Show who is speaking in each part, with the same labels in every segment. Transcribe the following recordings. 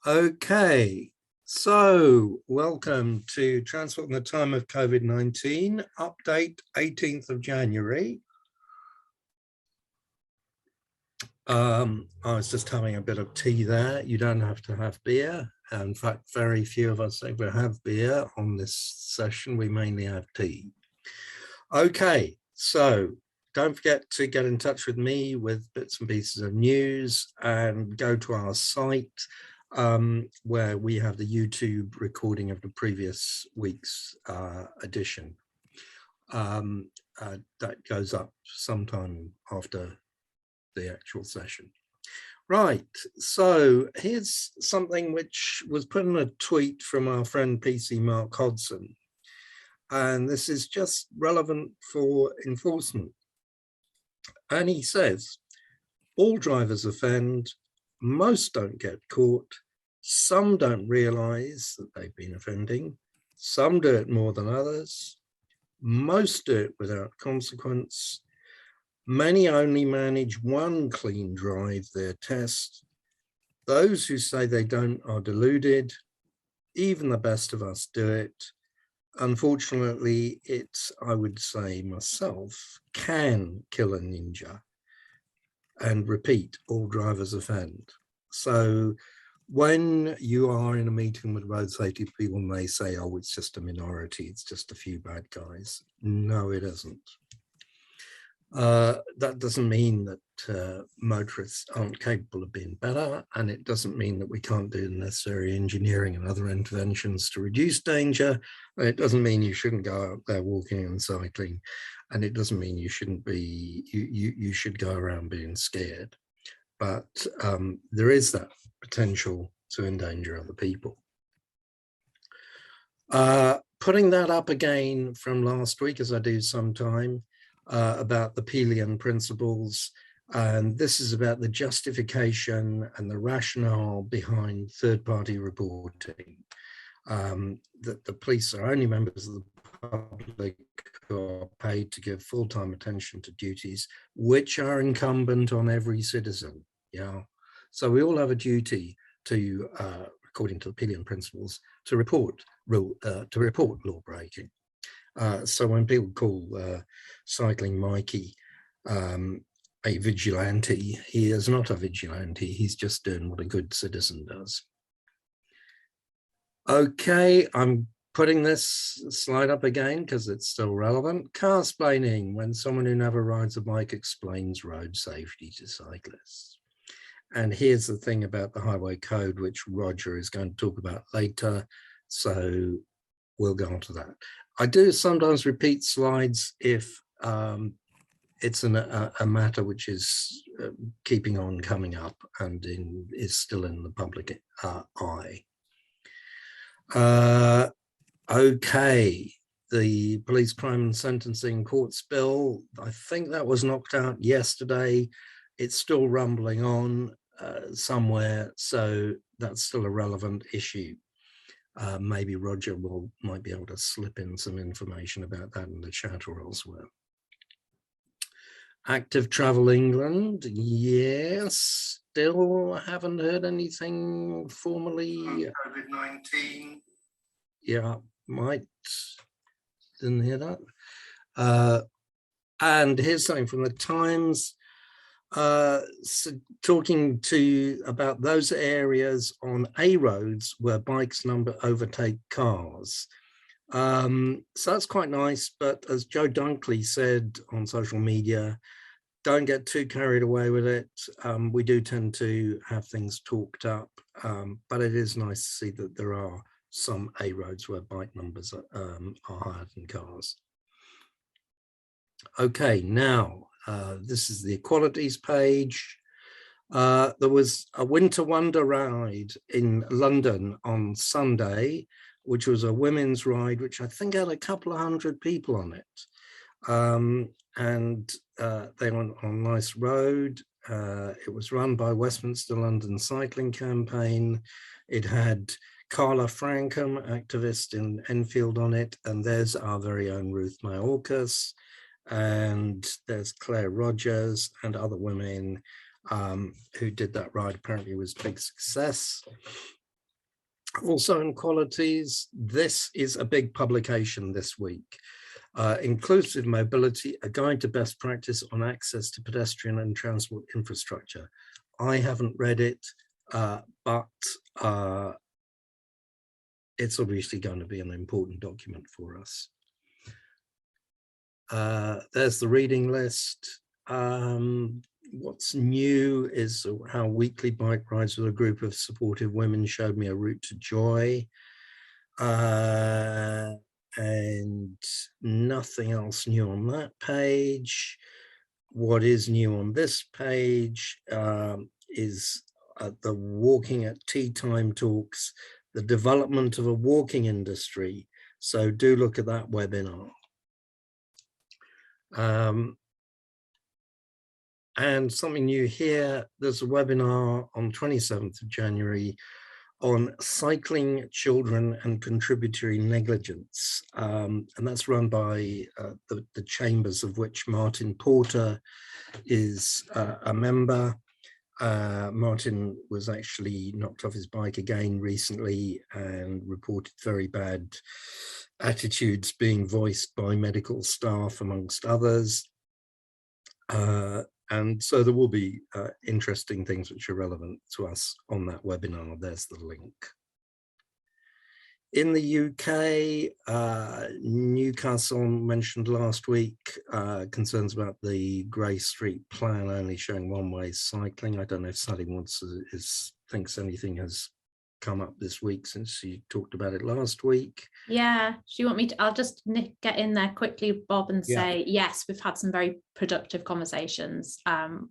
Speaker 1: Okay, so welcome to Transport in the Time of COVID-19, update 18th of January. I was just having a bit of tea there. You don't have to have beer. In fact, very few of us ever have beer on this session. We mainly have tea. Okay, so don't forget to get in touch with me with bits and pieces of news and go to our site where we have the YouTube recording of the previous week's edition. That goes up sometime after the actual session. Right, so here's something which was put in a tweet from our friend PC Mark Hodson. And this is just relevant for enforcement. And he says, all drivers offend, most don't get caught, some don't realize that they've been offending, some do it more than others, most do it without consequence, many only manage one clean drive their test, those who say they don't are deluded, even the best of us do it. Unfortunately, it, I would say myself, can kill a ninja. And repeat, all drivers offend. So when you are in a meeting with road safety people and they say, oh, it's just a minority, it's just a few bad guys. No, it isn't. That doesn't mean that motorists aren't capable of being better, and it doesn't mean that we can't do the necessary engineering and other interventions to reduce danger. And it doesn't mean you shouldn't go out there walking and cycling, and it doesn't mean you shouldn't be, you should go around being scared. But there is that potential to endanger other people. Putting that up again from last week, as I do sometime, about the Pelian principles, and this is about the justification and the rationale behind third-party reporting. That the police are only members of the public who are paid to give full-time attention to duties which are incumbent on every citizen. Yeah, so we all have a duty to, according to the Pelian principles, to report law breaking. So when people call Cycling Mikey a vigilante, he is not a vigilante, he's just doing what a good citizen does. Okay, I'm putting this slide up again because it's still relevant. Carsplaining, when someone who never rides a bike explains road safety to cyclists. And here's the thing about the highway code, which Roger is going to talk about later, so we'll go on to that. I do sometimes repeat slides if it's a matter which is keeping on coming up and is still in the public eye. Okay, the Police Crime and Sentencing Courts Bill, I think that was knocked out yesterday. It's still rumbling on somewhere, so that's still a relevant issue. Maybe Roger might be able to slip in some information about that in the chat or elsewhere. Active Travel England, yes, still haven't heard anything formally. COVID-19. Yeah, might, didn't hear that. And here's something from the Times. So talking about those areas on A roads where bikes overtake cars. So that's quite nice, but as Joe Dunkley said on social media, don't get too carried away with it. We do tend to have things talked up, but it is nice to see that there are some A roads where bike numbers are higher than cars. Okay, now, this is the equalities page. There was a Winter Wonder ride in London on Sunday, which was a women's ride, which I think had a couple of hundred people on it. And they went on a nice road. It was run by Westminster London Cycling Campaign. It had Carla Frankham, activist in Enfield, on it, and there's our very own Ruth Mayorkas. And there's Claire Rogers and other women who did that ride. Apparently it was a big success. Also inequalities, this is a big publication this week. Inclusive Mobility, a guide to best practice on access to pedestrian and transport infrastructure. I haven't read it, but it's obviously going to be an important document for us. There's the reading list. What's new is how weekly bike rides with a group of supportive women showed me a route to joy. And nothing else new on that page. What is new on this page is the walking at tea time talks, the development of a walking industry. So do look at that webinar. And something new here, there's a webinar on 27th of January on cycling, children and contributory negligence. And that's run by the chambers, of which Martin Porter is a member. Martin was actually knocked off his bike again recently and reported very bad attitudes being voiced by medical staff, amongst others. And so there will be interesting things which are relevant to us on that webinar. There's the link. In the UK, Newcastle mentioned last week, concerns about the Grey Street plan only showing one-way cycling. I don't know if Sally thinks anything has come up this week since you talked about it last week.
Speaker 2: Yeah, do you want me to? I'll just get in there quickly, Bob, and say, yes, we've had some very productive conversations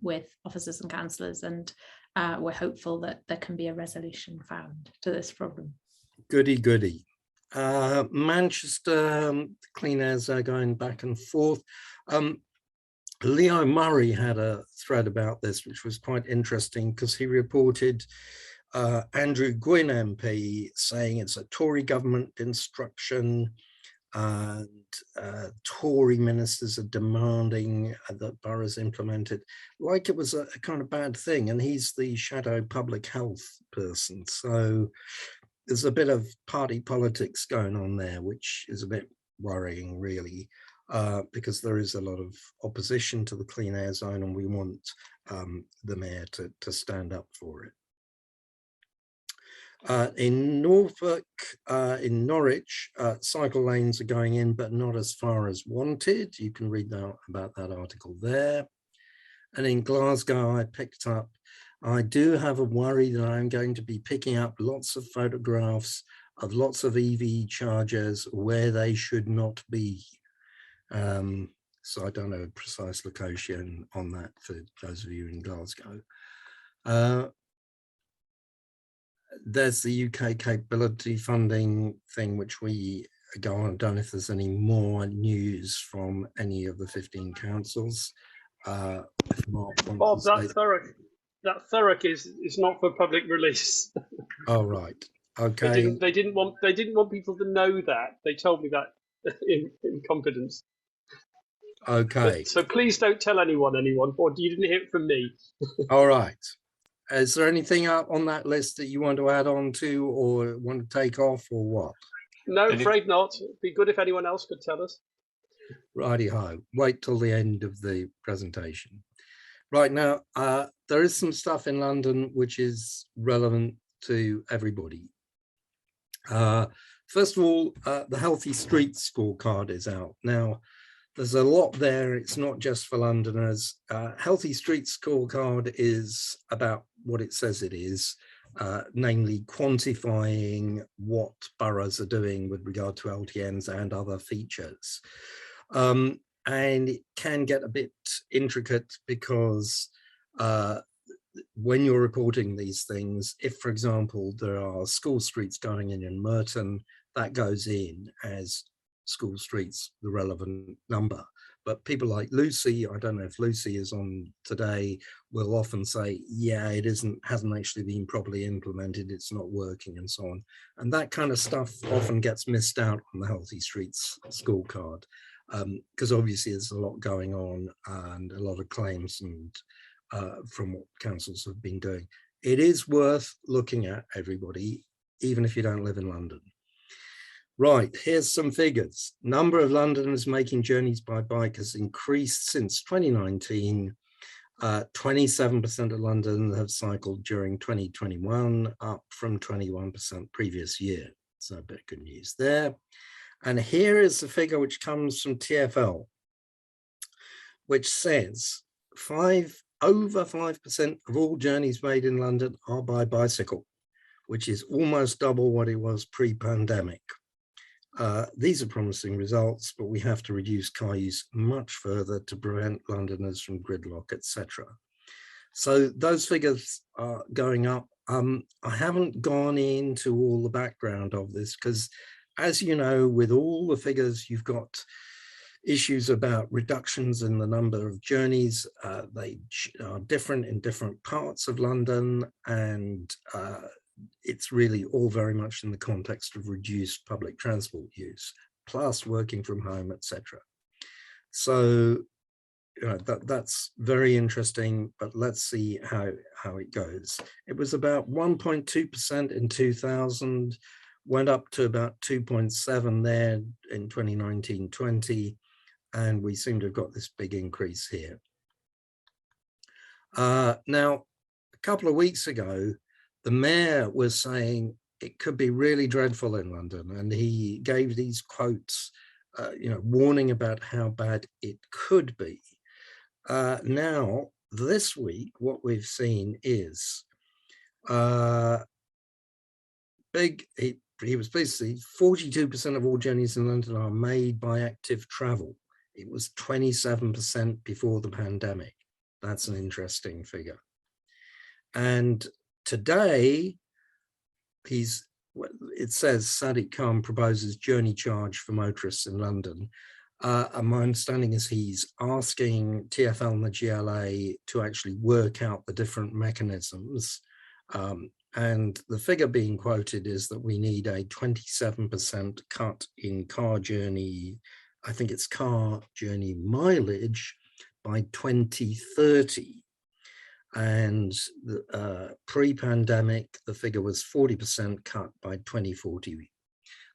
Speaker 2: with officers and councillors, and we're hopeful that there can be a resolution found to this problem. Goody, goody. Manchester, clean airs are going back and forth. Leo Murray had a thread about this, which was quite interesting because he reported Andrew Gwynn MP saying it's a Tory government instruction and Tory ministers are demanding that boroughs implement it, like it was a kind of bad thing, and he's the shadow public health person. So there's a bit of party politics going on there, which is a bit worrying, really, because there is a lot of opposition to the clean air zone, and we want the mayor to stand up for it. In Norfolk, in Norwich, cycle lanes are going in, but not as far as wanted. You can read about that article there. And in Glasgow, I picked up, I do have a worry that I'm going to be picking up lots of photographs of lots of EV chargers where they should not be. So I don't know a precise location on that for those of you in Glasgow. There's the UK capability funding thing, which we go on. I don't know if there's any more news from any of the 15 councils.
Speaker 3: Bob, that Thurrock is not for public release.
Speaker 1: Oh, right. Okay.
Speaker 3: They didn't want people to know that. They told me that in confidence.
Speaker 1: Okay.
Speaker 3: So please don't tell anyone, or you didn't hear it from me.
Speaker 1: All right. Is there anything up on that list that you want to add on to or want to take off, or what?
Speaker 3: No, afraid not. It'd be good if anyone else could tell us.
Speaker 1: Righty-ho. Wait till the end of the presentation. Right now, there is some stuff in London which is relevant to everybody. First of all, the Healthy Streets scorecard is out. Now, there's a lot there. It's not just for Londoners. Healthy Streets scorecard is about what it says it is, namely quantifying what boroughs are doing with regard to LTNs and other features. And it can get a bit intricate because when you're reporting these things, if, for example, there are school streets going in Merton, that goes in as school streets, the relevant number. But people like Lucy, I don't know if Lucy is on today, will often say, yeah, it hasn't actually been properly implemented, it's not working, and so on. And that kind of stuff often gets missed out on the Healthy Streets scorecard, because obviously there's a lot going on and a lot of claims and from what councils have been doing. It is worth looking at, everybody. even if you don't live in London. Right, here's some figures. Number of Londoners making journeys by bike has increased since 2019. 27% of Londoners have cycled during 2021, up from 21% previous year. So a bit of good news there. And here is the figure which comes from TfL, which says over 5% of all journeys made in London are by bicycle, which is almost double what it was pre-pandemic. These are promising results, but we have to reduce car use much further to prevent Londoners from gridlock, etc. So those figures are going up. I haven't gone into all the background of this because, as you know, with all the figures, you've got issues about reductions in the number of journeys. They are different in different parts of London, and it's really all very much in the context of reduced public transport use, plus working from home, etc. So that's very interesting, but let's see how it goes. It was about 1.2% in 2000, went up to about 2.7 there in 2019-20, and we seem to have got this big increase here. Now, a couple of weeks ago, the mayor was saying it could be really dreadful in London, and he gave these quotes, warning about how bad it could be. Now, this week, what we've seen is he was basically 42% of all journeys in London are made by active travel. It was 27% before the pandemic. That's an interesting figure. And today, it says Sadiq Khan proposes journey charge for motorists in London. And my understanding is he's asking TfL and the GLA to actually work out the different mechanisms. And the figure being quoted is that we need a 27% cut in car journey, I think it's car journey mileage by 2030. And pre-pandemic, the figure was 40% cut by 2040.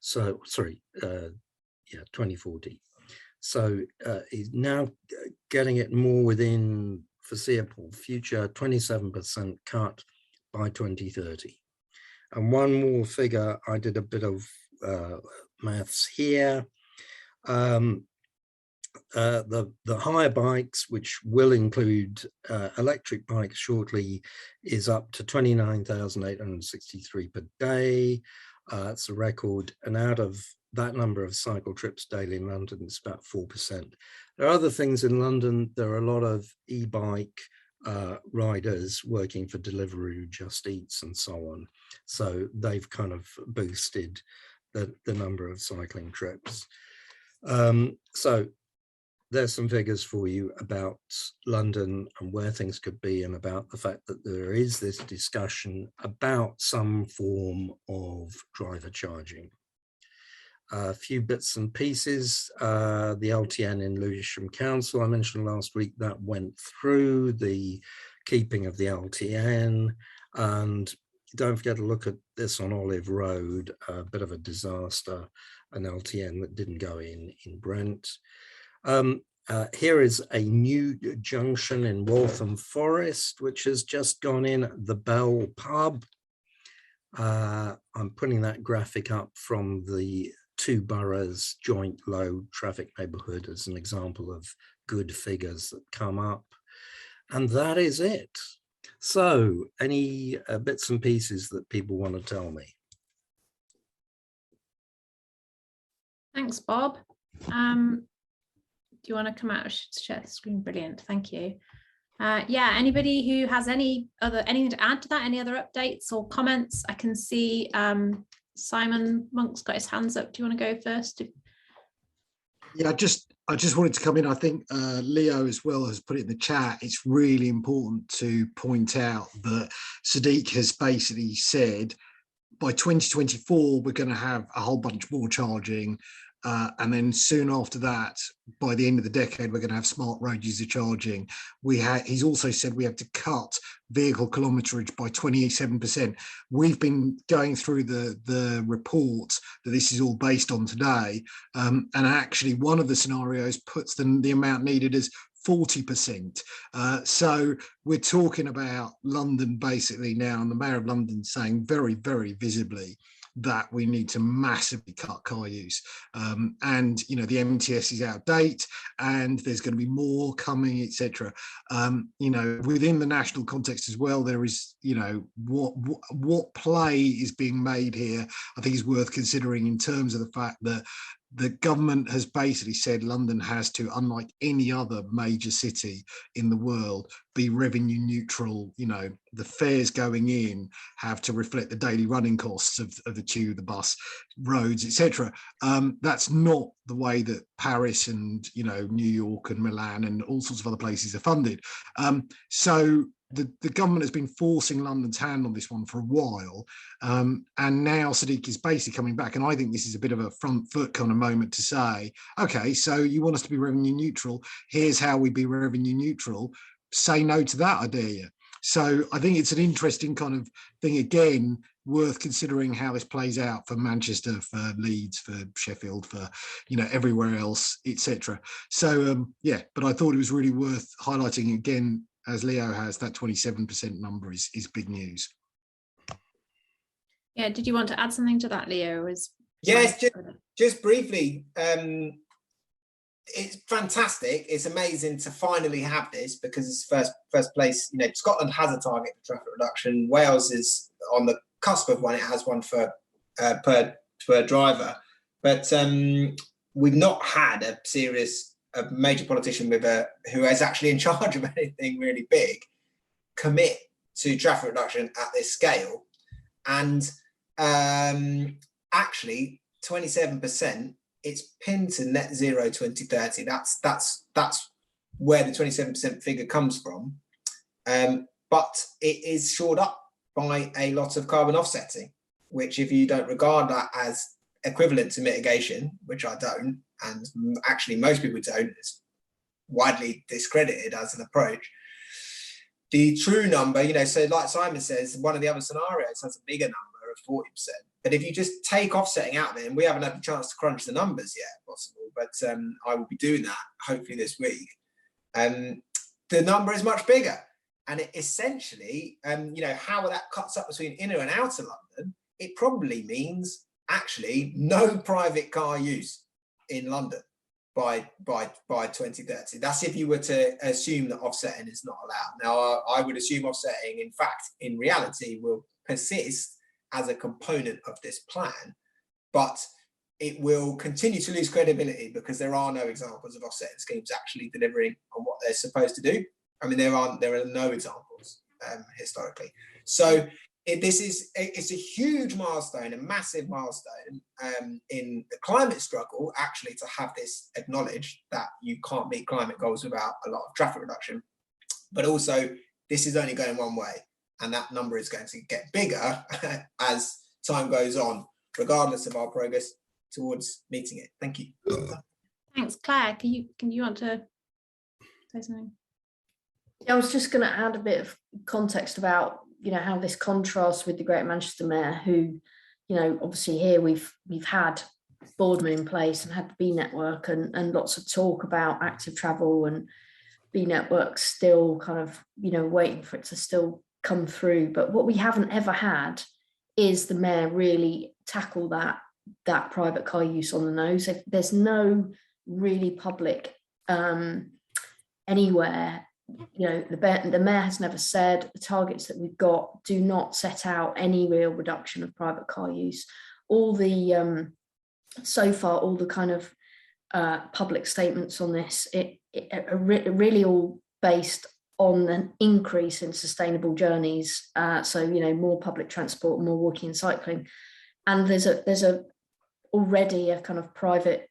Speaker 1: So, 2040. So he's now getting it more within foreseeable future, 27% cut by 2030. And one more figure, I did a bit of maths here. The hire bikes, which will include electric bikes shortly, is up to 29,863 per day. It's a record, and out of that number of cycle trips daily in London, it's about 4%. There are other things in London. There are a lot of e-bike riders working for Deliveroo, Just Eats, and so on. So they've kind of boosted the number of cycling trips. So there's some figures for you about London and where things could be, and about the fact that there is this discussion about some form of driver charging. A few bits and pieces. The LTN in Lewisham Council, I mentioned last week, that went through the keeping of the LTN. And don't forget to look at this on Olive Road, a bit of a disaster, an LTN that didn't go in Brent. Here is a new junction in Waltham Forest, which has just gone in at the Bell Pub. I'm putting that graphic up from the two boroughs joint low traffic neighborhood as an example of good figures that come up. And that is it. So any bits and pieces that people want to tell me?
Speaker 4: Thanks, Bob. Do you want to come out and share the screen? Brilliant, thank you. Yeah, anybody who has anything to add to that, any other updates or comments? I can see Simon Monk's got his hands up. Do you want to go first?
Speaker 5: Yeah, I just wanted to come in. I think Leo as well has put it in the chat. It's really important to point out that Sadiq has basically said by 2024 we're going to have a whole bunch more charging. And then soon after that, by the end of the decade, we're going to have smart road user charging. He's also said we have to cut vehicle kilometerage by 27%. We've been going through the reports that this is all based on today. And actually, one of the scenarios puts the amount needed as 40%. So we're talking about London basically now, and the Mayor of London saying very, very visibly that we need to massively cut car use. And, you know, the MTS is out of date and there's going to be more coming, etc. You know, within the national context as well, there is, you know, what play is being made here, I think is worth considering in terms of the fact that the government has basically said London has to, unlike any other major city in the world, be revenue neutral. You know, the fares going in have to reflect the daily running costs of the tube, the bus, roads, etc. That's not the way that Paris and, you know, New York and Milan and all sorts of other places are funded. So the government has been forcing London's hand on this one for a while, and now Sadiq is basically coming back, and I think this is a bit of a front foot kind of moment to say, okay, so you want us to be revenue neutral, here's how we be revenue neutral, say no to that, I dare you. So I think it's an interesting kind of thing, again, worth considering how this plays out for Manchester, for Leeds, for Sheffield, for, you know, everywhere else, etc. So yeah, but I thought it was really worth highlighting again, as Leo has, that 27% number is big news.
Speaker 4: Yeah, did you want to add something to that, Leo?
Speaker 6: Yes, just briefly. It's fantastic. It's amazing to finally have this, because it's first place. You know, Scotland has a target for traffic reduction. Wales is on the cusp of one. It has one for per driver, but we've not had a major politician who is actually in charge of anything really big commit to traffic reduction at this scale. And actually 27%, it's pinned to net zero 2030. That's where the 27% figure comes from. But it is shored up by a lot of carbon offsetting, which, if you don't regard that as equivalent to mitigation, which I don't, and actually most people don't, it's widely discredited as an approach. The true number, you know, so like Simon says, one of the other scenarios has a bigger number of 40%. But if you just take offsetting out of it, and we haven't had a chance to crunch the numbers yet, possible, but I will be doing that hopefully this week. The number is much bigger. And it essentially, you know, how that cuts up between inner and outer London, it probably means actually no private car use in London by 2030. That's if you were to assume that offsetting is not allowed. Now, I would assume offsetting, in fact, in reality, will persist as a component of this plan, but it will continue to lose credibility because there are no examples of offsetting schemes actually delivering on what they're supposed to do. I mean, there are no examples historically. So it's a huge milestone, a massive milestone in the climate struggle, actually, to have this acknowledged that you can't meet climate goals without a lot of traffic reduction. But also, this is only going one way, and that number is going to get bigger as time goes on, regardless of our progress towards meeting it. Thank you.
Speaker 4: Thanks, Claire. Can you want to say something?
Speaker 7: Yeah, I was just going to add a bit of context about, you know, how this contrasts with the Greater Manchester Mayor, who, you know, obviously here we've had Boardman in place and had the B network and lots of talk about active travel, and B network still kind of, you know, waiting for it to still come through. But what we haven't ever had is the Mayor really tackle that private car use on the nose. There's no really public anywhere. You know, the Mayor has never said the targets that we've got do not set out any real reduction of private car use. All the so far, all the kind of public statements on this, it really all based on an increase in sustainable journeys. So, you know, more public transport, more walking and cycling, and there's already a kind of private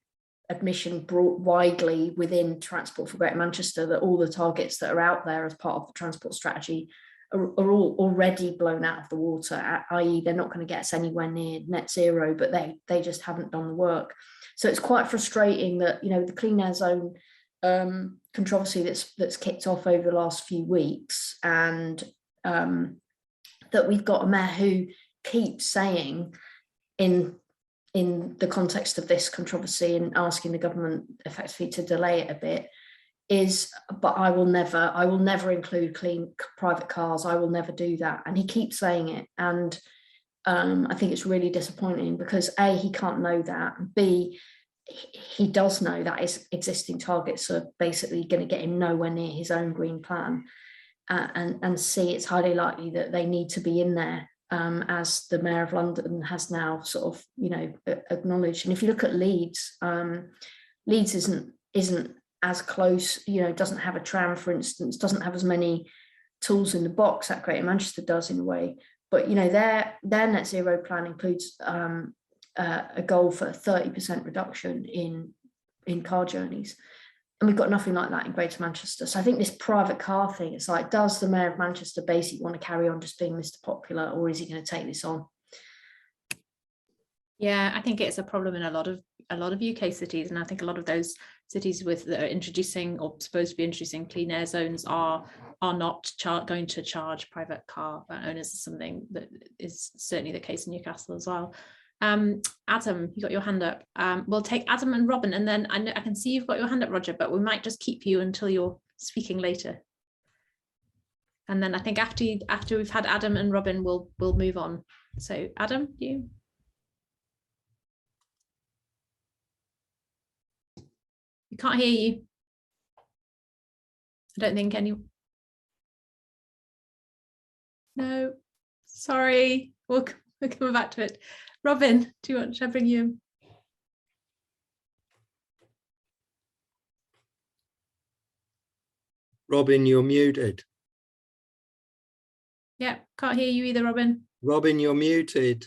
Speaker 7: admission brought widely within Transport for Greater Manchester that all the targets that are out there as part of the transport strategy are all already blown out of the water, i.e. they're not going to get us anywhere near net zero, but they just haven't done the work. So it's quite frustrating that, you know, the clean air zone controversy that's kicked off over the last few weeks, and that we've got a mayor who keeps saying in the context of this controversy and asking the government effectively to delay it a bit, is, but I will never include clean private cars. I will never do that. And he keeps saying it. And I think it's really disappointing because A, he can't know that. B, he does know that his existing targets are basically going to get him nowhere near his own green plan. And C, it's highly likely that they need to be in there, as the Mayor of London has now sort of, you know, acknowledged. And if you look at Leeds, Leeds isn't as close, you know, doesn't have a tram, for instance, doesn't have as many tools in the box that Greater Manchester does in a way. But, you know, their net zero plan includes a goal for a 30% reduction in car journeys. And we've got nothing like that in Greater Manchester. So I think this private car thing, it's like, does the Mayor of Manchester basically want to carry on just being Mr. Popular, or is he going to take this on?
Speaker 4: Yeah, I think it's a problem in a lot of UK cities, and I think a lot of those cities that are introducing or supposed to be introducing clean air zones are not going to charge private car owners. Is something that is certainly the case in Newcastle as well. Adam, you got your hand up. We'll take Adam and Robin, and then I can see you've got your hand up, Roger, but we might just keep you until you're speaking later. And then I think after we've had Adam and Robin, we'll move on. So Adam, you. We can't hear you. I don't think any. No, sorry. We'll come back to it. Robin, should I bring you in?
Speaker 1: Robin, you're muted.
Speaker 4: Yeah, can't hear you either, Robin.
Speaker 1: Robin, you're muted.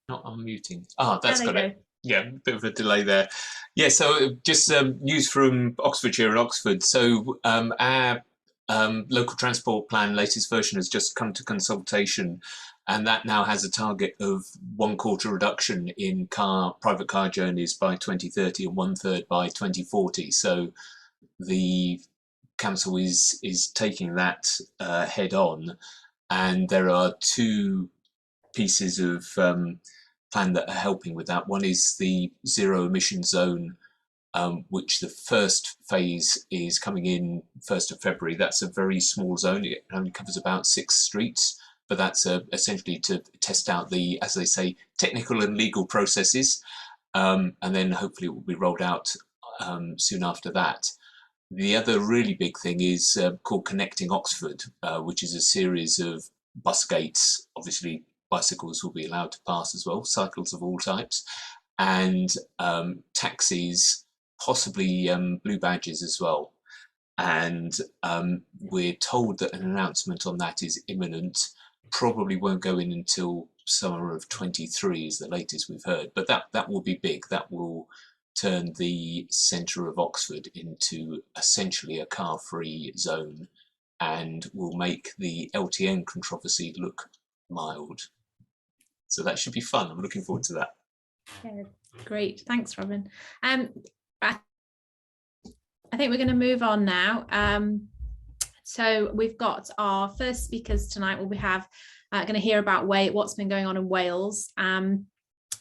Speaker 8: Not unmuting. Ah, that's got
Speaker 4: There
Speaker 8: it. Yeah, a bit of a delay there. Yeah, so just news from Oxfordshire and Oxford. So our local transport plan, latest version, has just come to consultation, and that now has a target of 1/4 reduction in private car journeys by 2030 and 1/3 by 2040. So the council is taking that head on, and there are two pieces of plan that are helping with that. One is the zero emission zone, which the first phase is coming in 1st of February. That's a very small zone. It only covers about 6 streets, but that's essentially to test out the, as they say, technical and legal processes. And then hopefully it will be rolled out soon after that. The other really big thing is called Connecting Oxford, which is a series of bus gates. Obviously, bicycles will be allowed to pass as well, cycles of all types, and taxis, possibly blue badges as well. And we're told that an announcement on that is imminent. Probably won't go in until summer of 23 is the latest we've heard, but that will be big. That will turn the centre of Oxford into essentially a car-free zone, and will make the LTN controversy look mild. So that should be fun. I'm looking forward to that.
Speaker 4: Yeah, great. Thanks, Robin. I think we're going to move on now. So we've got our first speakers tonight. We'll have going to hear about what's been going on in Wales. And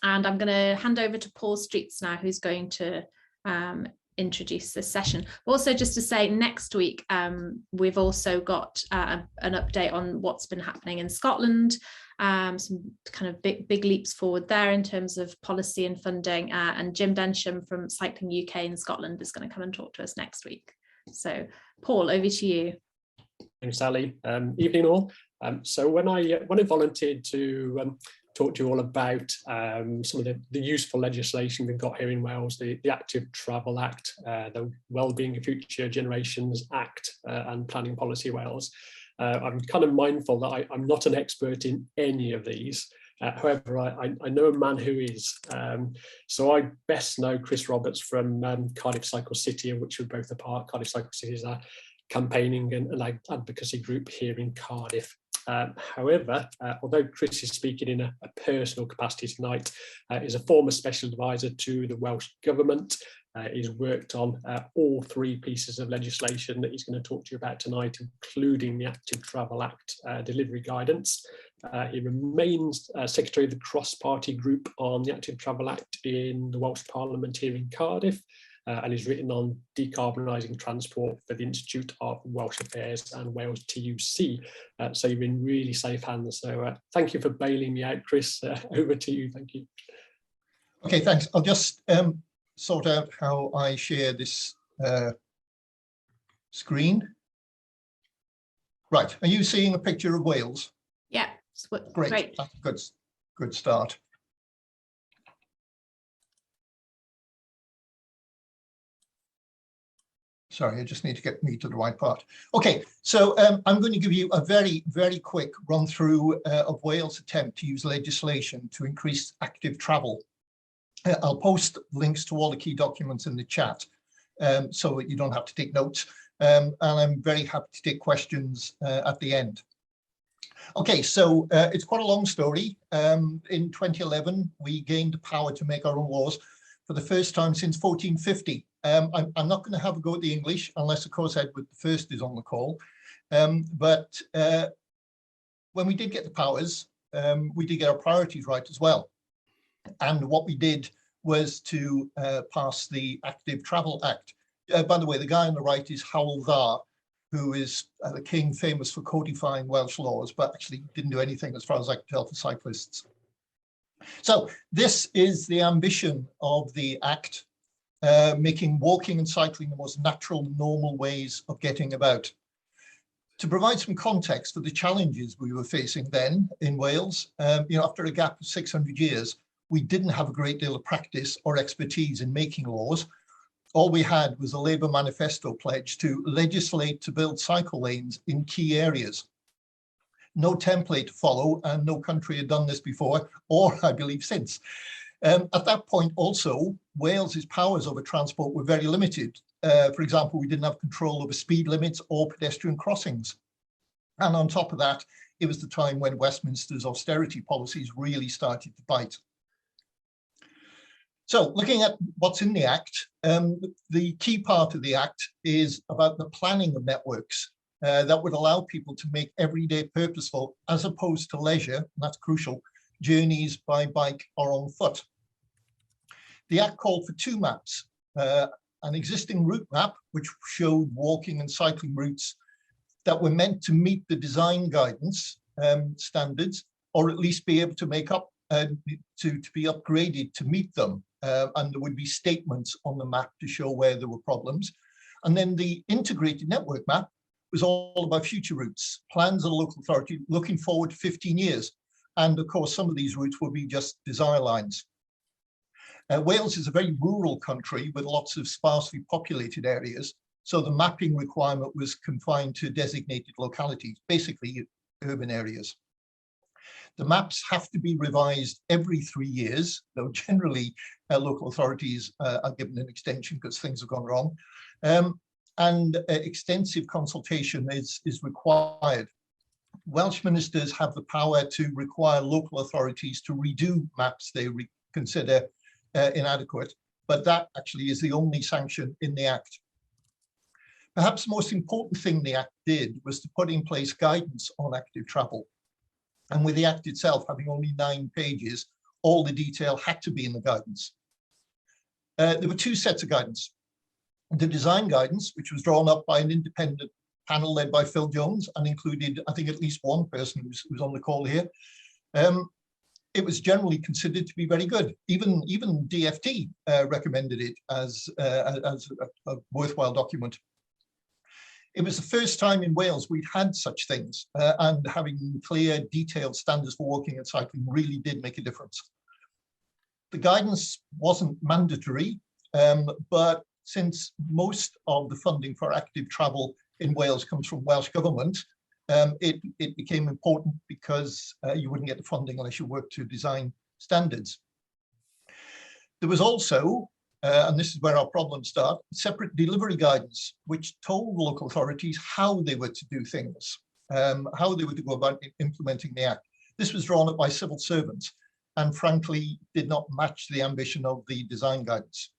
Speaker 4: I'm going to hand over to Paul Streets now, who's going to introduce this session. Also, just to say, next week, we've also got an update on what's been happening in Scotland. Some kind of big leaps forward there in terms of policy and funding, and Jim Densham from Cycling UK in Scotland is going to come and talk to us next week. So Paul, over to you.
Speaker 9: Thanks, Sally. Evening all. So when I volunteered to talk to you all about some of the useful legislation we've got here in Wales, the Active Travel Act, the Wellbeing of Future Generations Act, and Planning Policy Wales. I'm kind of mindful that I'm not an expert in any of these. However, I know a man who is. So I best know Chris Roberts from Cardiff Cycle City, in which we're both a part. Cardiff Cycle City is our campaigning and advocacy group here in Cardiff. However, although Chris is speaking in a personal capacity tonight, is a former special advisor to the Welsh Government. He's worked on all 3 pieces of legislation that he's going to talk to you about tonight, including the Active Travel Act delivery guidance. He remains Secretary of the cross-party group on the Active Travel Act in the Welsh Parliament here in Cardiff, and he's written on decarbonising transport for the Institute of Welsh Affairs and Wales TUC. So you're in really safe hands. So thank you for bailing me out, Chris. Over to you. Thank you.
Speaker 10: Okay, thanks. I'll just sort out how I share this screen. Right, are you seeing a picture of Wales?
Speaker 4: Yeah,
Speaker 10: great. That's a good start. Sorry, I just need to get me to the right part. Okay, so I'm going to give you a very, very quick run through of Wales' attempt to use legislation to increase active travel. I'll post links to all the key documents in the chat so that you don't have to take notes. And I'm very happy to take questions at the end. Okay, so it's quite a long story. In 2011, we gained the power to make our own laws for the first time since 1450. I'm not going to have a go at the English, unless, of course, Edward I is on the call. But when we did get the powers, we did get our priorities right as well. And what we did was to pass the Active Travel Act. By the way, the guy on the right is Hywel Dda, who is the king famous for codifying Welsh laws, but actually didn't do anything as far as I can tell for cyclists. So this is the ambition of the Act, making walking and cycling the most natural, normal ways of getting about. To provide some context for the challenges we were facing then in Wales, after a gap of 600 years, we didn't have a great deal of practice or expertise in making laws. All we had was a Labour manifesto pledge to legislate to build cycle lanes in key areas. No template to follow, and no country had done this before, or I believe since. At that point also, Wales's powers over transport were very limited. For example, we didn't have control over speed limits or pedestrian crossings. And on top of that, it was the time when Westminster's austerity policies really started to bite. So looking at what's in the Act, the key part of the Act is about the planning of networks that would allow people to make everyday purposeful, as opposed to leisure, and that's crucial, journeys by bike or on foot. The Act called for 2 maps, an existing route map, which showed walking and cycling routes that were meant to meet the design guidance standards, or at least be able to make up, to be upgraded to meet them. And there would be statements on the map to show where there were problems. And then the integrated network map was all about future routes, plans of the local authority looking forward 15 years. And of course, some of these routes will be just desire lines. Wales is a very rural country with lots of sparsely populated areas. So the mapping requirement was confined to designated localities, basically urban areas. The maps have to be revised every 3 years, though generally local authorities are given an extension because things have gone wrong. And extensive consultation is required. Welsh ministers have the power to require local authorities to redo maps they consider inadequate, but that actually is the only sanction in the Act. Perhaps the most important thing the Act did was to put in place guidance on active travel. And with the Act itself having only 9 pages, all the detail had to be in the guidance. There were 2 sets of guidance. The design guidance, which was drawn up by an independent panel led by Phil Jones and included, I think, at least one person who's on the call here. It was generally considered to be very good. Even DFT recommended it as a worthwhile document. It was the first time in Wales we'd had such things, and having clear, detailed standards for walking and cycling really did make a difference. The guidance wasn't mandatory, but since most of the funding for active travel in Wales comes from Welsh Government, it became important because you wouldn't get the funding unless you worked to design standards. There was also and this is where our problems start, separate delivery guidance, which told local authorities how they were to do things, how they were to go about implementing the Act. This was drawn up by civil servants and frankly did not match the ambition of the design guidance.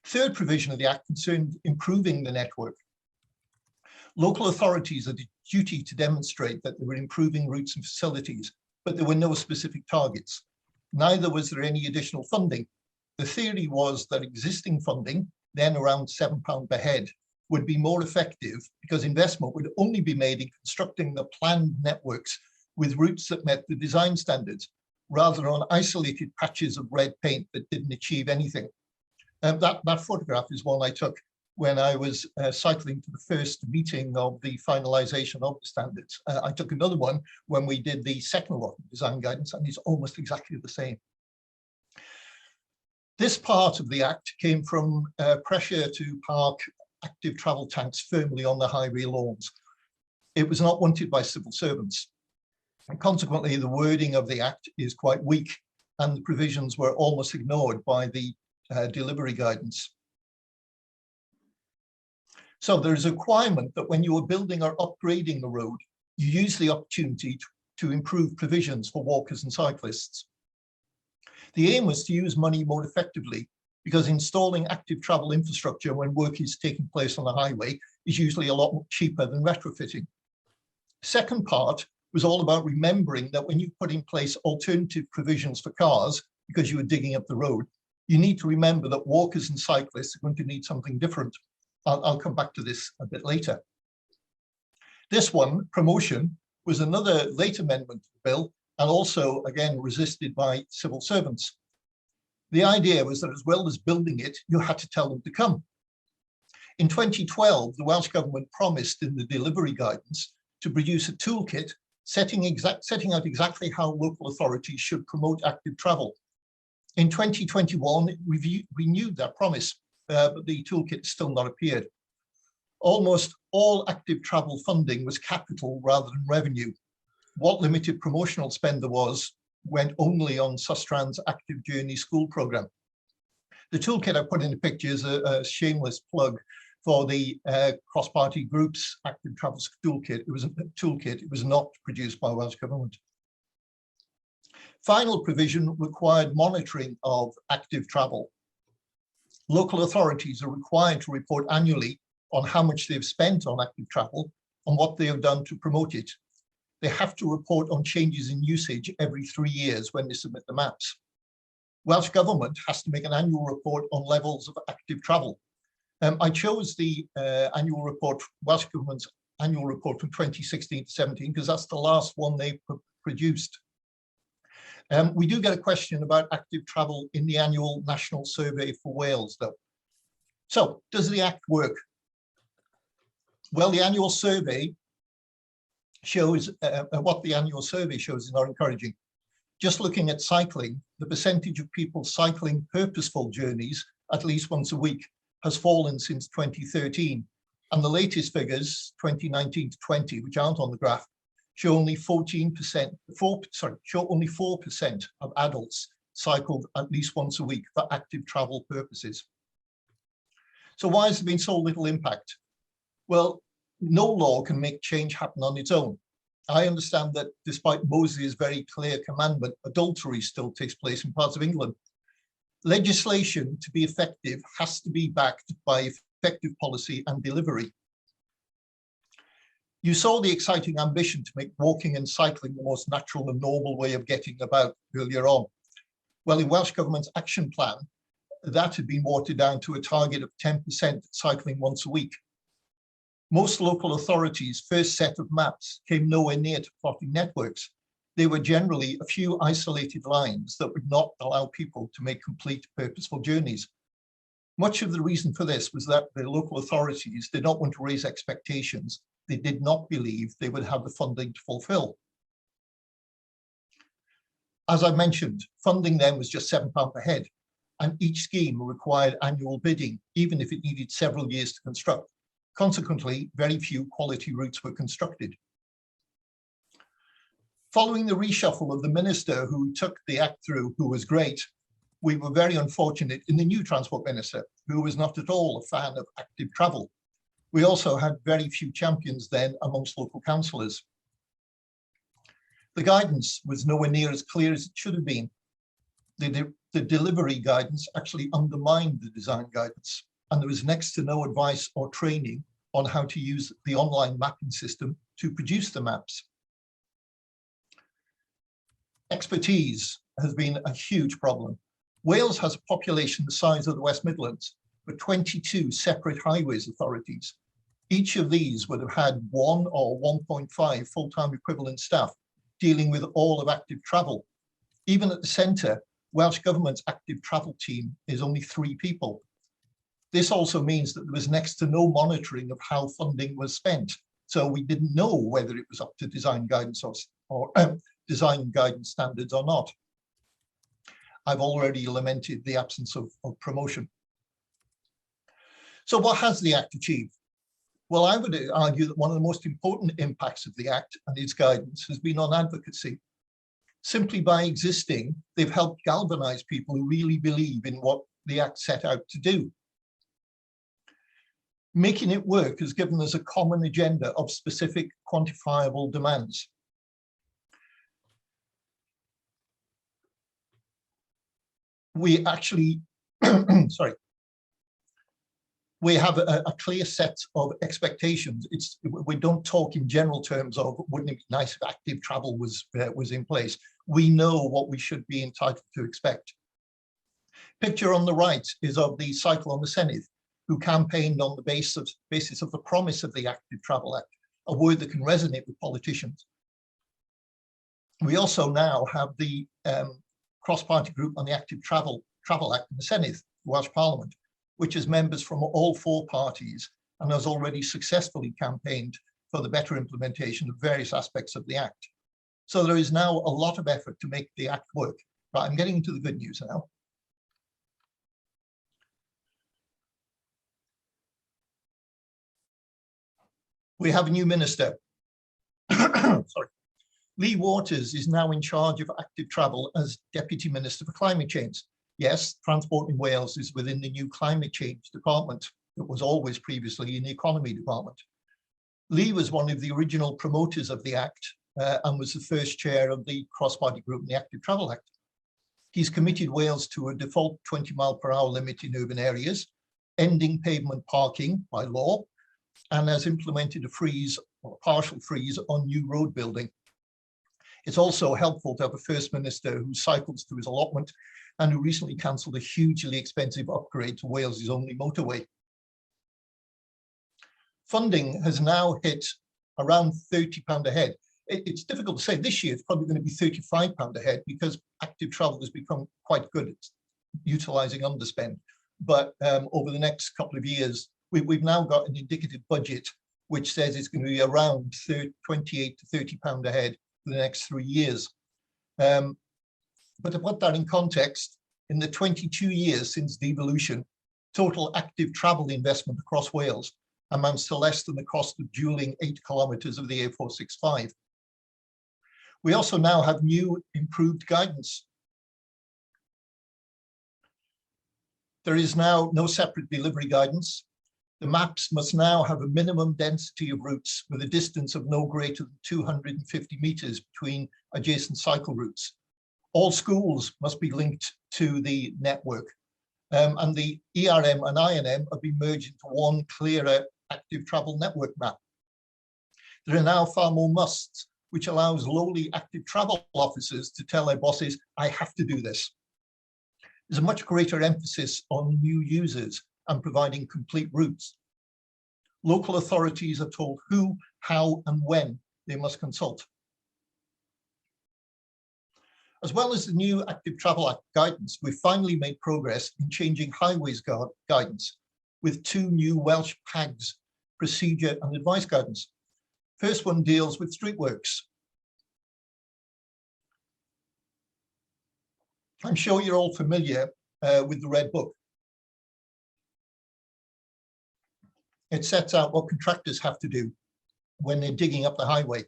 Speaker 10: Third provision of the Act concerned improving the network. Local authorities had a duty to demonstrate that they were improving routes and facilities, but there were no specific targets. Neither was there any additional funding. The theory was that existing funding, then around £7 per head, would be more effective because investment would only be made in constructing the planned networks with routes that met the design standards, rather on isolated patches of red paint that didn't achieve anything. That photograph is one I took when I was cycling to the first meeting of the finalization of the standards. I took another one when we did the second lot of design guidance, and it's almost exactly the same. This part of the Act came from pressure to park active travel tanks firmly on the highway lawns. It was not wanted by civil servants. And consequently, the wording of the Act is quite weak, and the provisions were almost ignored by the delivery guidance. So there is a requirement that when you are building or upgrading a road, you use the opportunity to improve provisions for walkers and cyclists. The aim was to use money more effectively because installing active travel infrastructure when work is taking place on the highway is usually a lot cheaper than retrofitting. Second part was all about remembering that when you put in place alternative provisions for cars because you were digging up the road, you need to remember that walkers and cyclists are going to need something different. I'll come back to this a bit later. This one, promotion, was another late amendment to the bill and also, again, resisted by civil servants. The idea was that as well as building it, you had to tell them to come. In 2012, the Welsh Government promised in the delivery guidance to produce a toolkit setting out exactly how local authorities should promote active travel. In 2021, it renewed that promise, but the toolkit still not appeared. Almost all active travel funding was capital rather than revenue. What limited promotional spend there was went only on Sustrans Active Journey School programme. The toolkit I put in the picture is a shameless plug for the cross-party groups active travel toolkit. It was a toolkit. It was not produced by Welsh Government. Final provision required monitoring of active travel. Local authorities are required to report annually on how much they've spent on active travel and what they have done to promote it. They have to report on changes in usage every 3 years when they submit the maps. Welsh Government has to make an annual report on levels of active travel. I chose the annual report, Welsh Government's annual report from 2016 to 17, because that's the last one they produced. We do get a question about active travel in the annual National Survey for Wales, though. So, does the Act work? Well, the annual survey shows, what the annual survey shows is not encouraging. Just looking at cycling, the percentage of people cycling purposeful journeys at least once a week has fallen since 2013. And the latest figures, 2019 to 20, which aren't on the graph, show only 4% of adults cycled at least once a week for active travel purposes. So why has there been so little impact? Well, no law can make change happen on its own. I understand that despite Moses' very clear commandment, adultery still takes place in parts of England. Legislation to be effective has to be backed by effective policy and delivery. You saw the exciting ambition to make walking and cycling the most natural and normal way of getting about earlier on. Well, in Welsh Government's action plan, that had been watered down to a target of 10% cycling once a week. Most local authorities' first set of maps came nowhere near to plotting networks. They were generally a few isolated lines that would not allow people to make complete purposeful journeys. Much of the reason for this was that the local authorities did not want to raise expectations. They did not believe they would have the funding to fulfill. As I mentioned, funding then was just £7 per head, and each scheme required annual bidding, even if it needed several years to construct. Consequently, very few quality routes were constructed. Following the reshuffle of the minister who took the Act through, who was great, we were very unfortunate in the new Transport Minister, who was not at all a fan of active travel. We also had very few champions then amongst local councillors. The guidance was nowhere near as clear as it should have been. The delivery guidance actually undermined the design guidance, and there was next to no advice or training on how to use the online mapping system to produce the maps. Expertise has been a huge problem. Wales has a population the size of the West Midlands, but 22 separate highways authorities. Each of these would have had 1 or 1.5 full-time equivalent staff dealing with all of active travel. Even at the centre, Welsh Government's active travel team is only 3 people. This also means that there was next to no monitoring of how funding was spent. So we didn't know whether it was up to design guidance or design guidance standards or not. I've already lamented the absence of promotion. So what has the Act achieved? Well, I would argue that one of the most important impacts of the Act and its guidance has been on advocacy. Simply by existing, they've helped galvanise people who really believe in what the Act set out to do. Making it work has given us a common agenda of specific quantifiable demands. We actually, sorry, we have a clear set of expectations. We don't talk in general terms of, wouldn't it be nice if active travel was in place? We know what we should be entitled to expect. Picture on the right is of the Cycle on the Senedd, who campaigned on the basis of the promise of the Active Travel Act, a word that can resonate with politicians. We also now have the cross-party group on the Active Travel Act in the Senedd, the Welsh Parliament, which has members from all 4 parties and has already successfully campaigned for the better implementation of various aspects of the Act. So there is now a lot of effort to make the Act work. Right, I'm getting into the good news now. We have a new minister. Sorry. Lee Waters is now in charge of active travel as Deputy Minister for Climate Change. Yes, Transport in Wales is within the new Climate Change Department. It was always previously in the Economy Department. Lee was one of the original promoters of the Act and was the first chair of the cross-party group in the Active Travel Act. He's committed Wales to a default 20-mile-per-hour limit in urban areas, ending pavement parking by law, and has implemented a freeze or a partial freeze on new road building. It's also helpful to have a First Minister who cycles to his allotment and who recently cancelled a hugely expensive upgrade to Wales's only motorway. Funding has now hit around £30 a head. It's difficult to say. This year it's probably going to be £35 a head because active travel has become quite good at utilising underspend. But over the next couple of years, we've now got an indicative budget which says it's going to be around £28 to £30 a head for the next 3 years. But to put that in context, in the 22 years since devolution, total active travel investment across Wales amounts to less than the cost of dualling 8 kilometres of the A465. We also now have new improved guidance. There is now no separate delivery guidance. The maps must now have a minimum density of routes with a distance of no greater than 250 metres between adjacent cycle routes. All schools must be linked to the network, and the ERM and INM have been merged into one clearer active travel network map. There are now far more musts, which allows lowly active travel officers to tell their bosses, I have to do this. There's a much greater emphasis on new users and providing complete routes. Local authorities are told who, how, and when they must consult. As well as the new Active Travel Act guidance, we've finally made progress in changing highways guidance with 2 new Welsh PAGs, procedure and advice guidance. First one deals with streetworks. I'm sure you're all familiar with the Red Book. It sets out what contractors have to do when they're digging up the highway.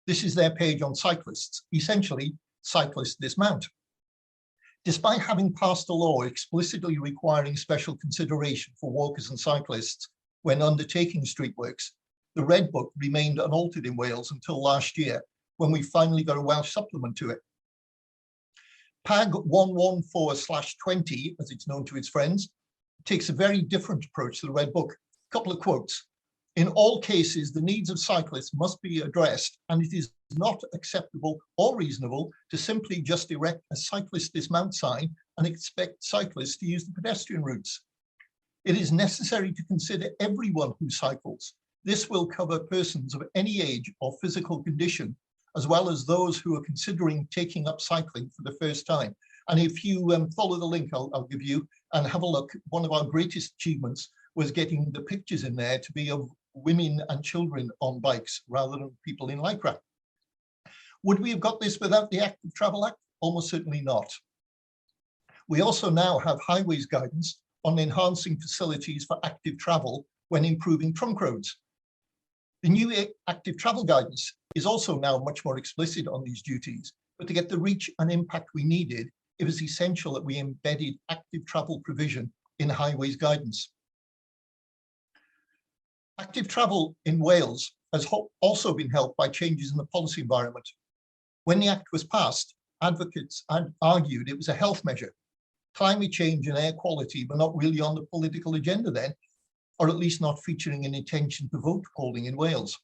Speaker 10: This is their page on cyclists. Essentially, cyclists dismount. Despite having passed a law explicitly requiring special consideration for walkers and cyclists when undertaking street works, the Red Book remained unaltered in Wales until last year, when we finally got a Welsh supplement to it. PAG 114/20, as it's known to its friends, takes a very different approach to the Red Book. A couple of quotes. In all cases, the needs of cyclists must be addressed, and it is not acceptable or reasonable to simply just erect a cyclist dismount sign and expect cyclists to use the pedestrian routes. It is necessary to consider everyone who cycles. This will cover persons of any age or physical condition, as well as those who are considering taking up cycling for the first time. And if you follow the link I'll give you and have a look, one of our greatest achievements was getting the pictures in there to be of women and children on bikes rather than people in lycra. Would we have got this without the Active Travel Act? Almost certainly not. We also now have highways guidance on enhancing facilities for active travel when improving trunk roads. The new active travel guidance is also now much more explicit on these duties, but to get the reach and impact we needed, it was essential that we embedded active travel provision in highways guidance. Active travel in Wales has also been helped by changes in the policy environment. When the Act was passed, advocates had argued it was a health measure. Climate change and air quality were not really on the political agenda then, or at least not featuring an intention to vote polling in Wales.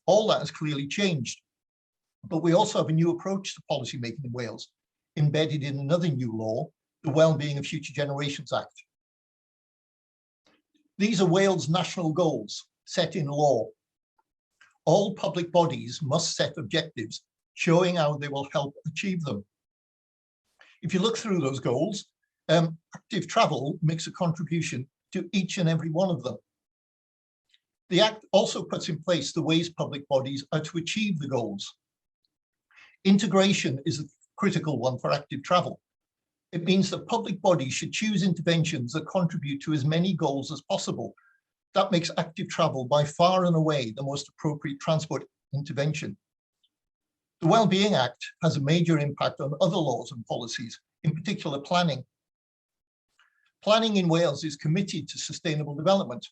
Speaker 10: All that has clearly changed, but we also have a new approach to policy making in Wales, embedded in another new law, the Wellbeing of Future Generations Act. These are Wales' national goals set in law. All public bodies must set objectives showing how they will help achieve them. If you look through those goals, active travel makes a contribution to each and every one of them. The Act also puts in place the ways public bodies are to achieve the goals. Integration is a critical one for active travel. It means that public bodies should choose interventions that contribute to as many goals as possible. That makes active travel by far and away the most appropriate transport intervention. The Wellbeing Act has a major impact on other laws and policies, in particular planning. Planning in Wales is committed to sustainable development.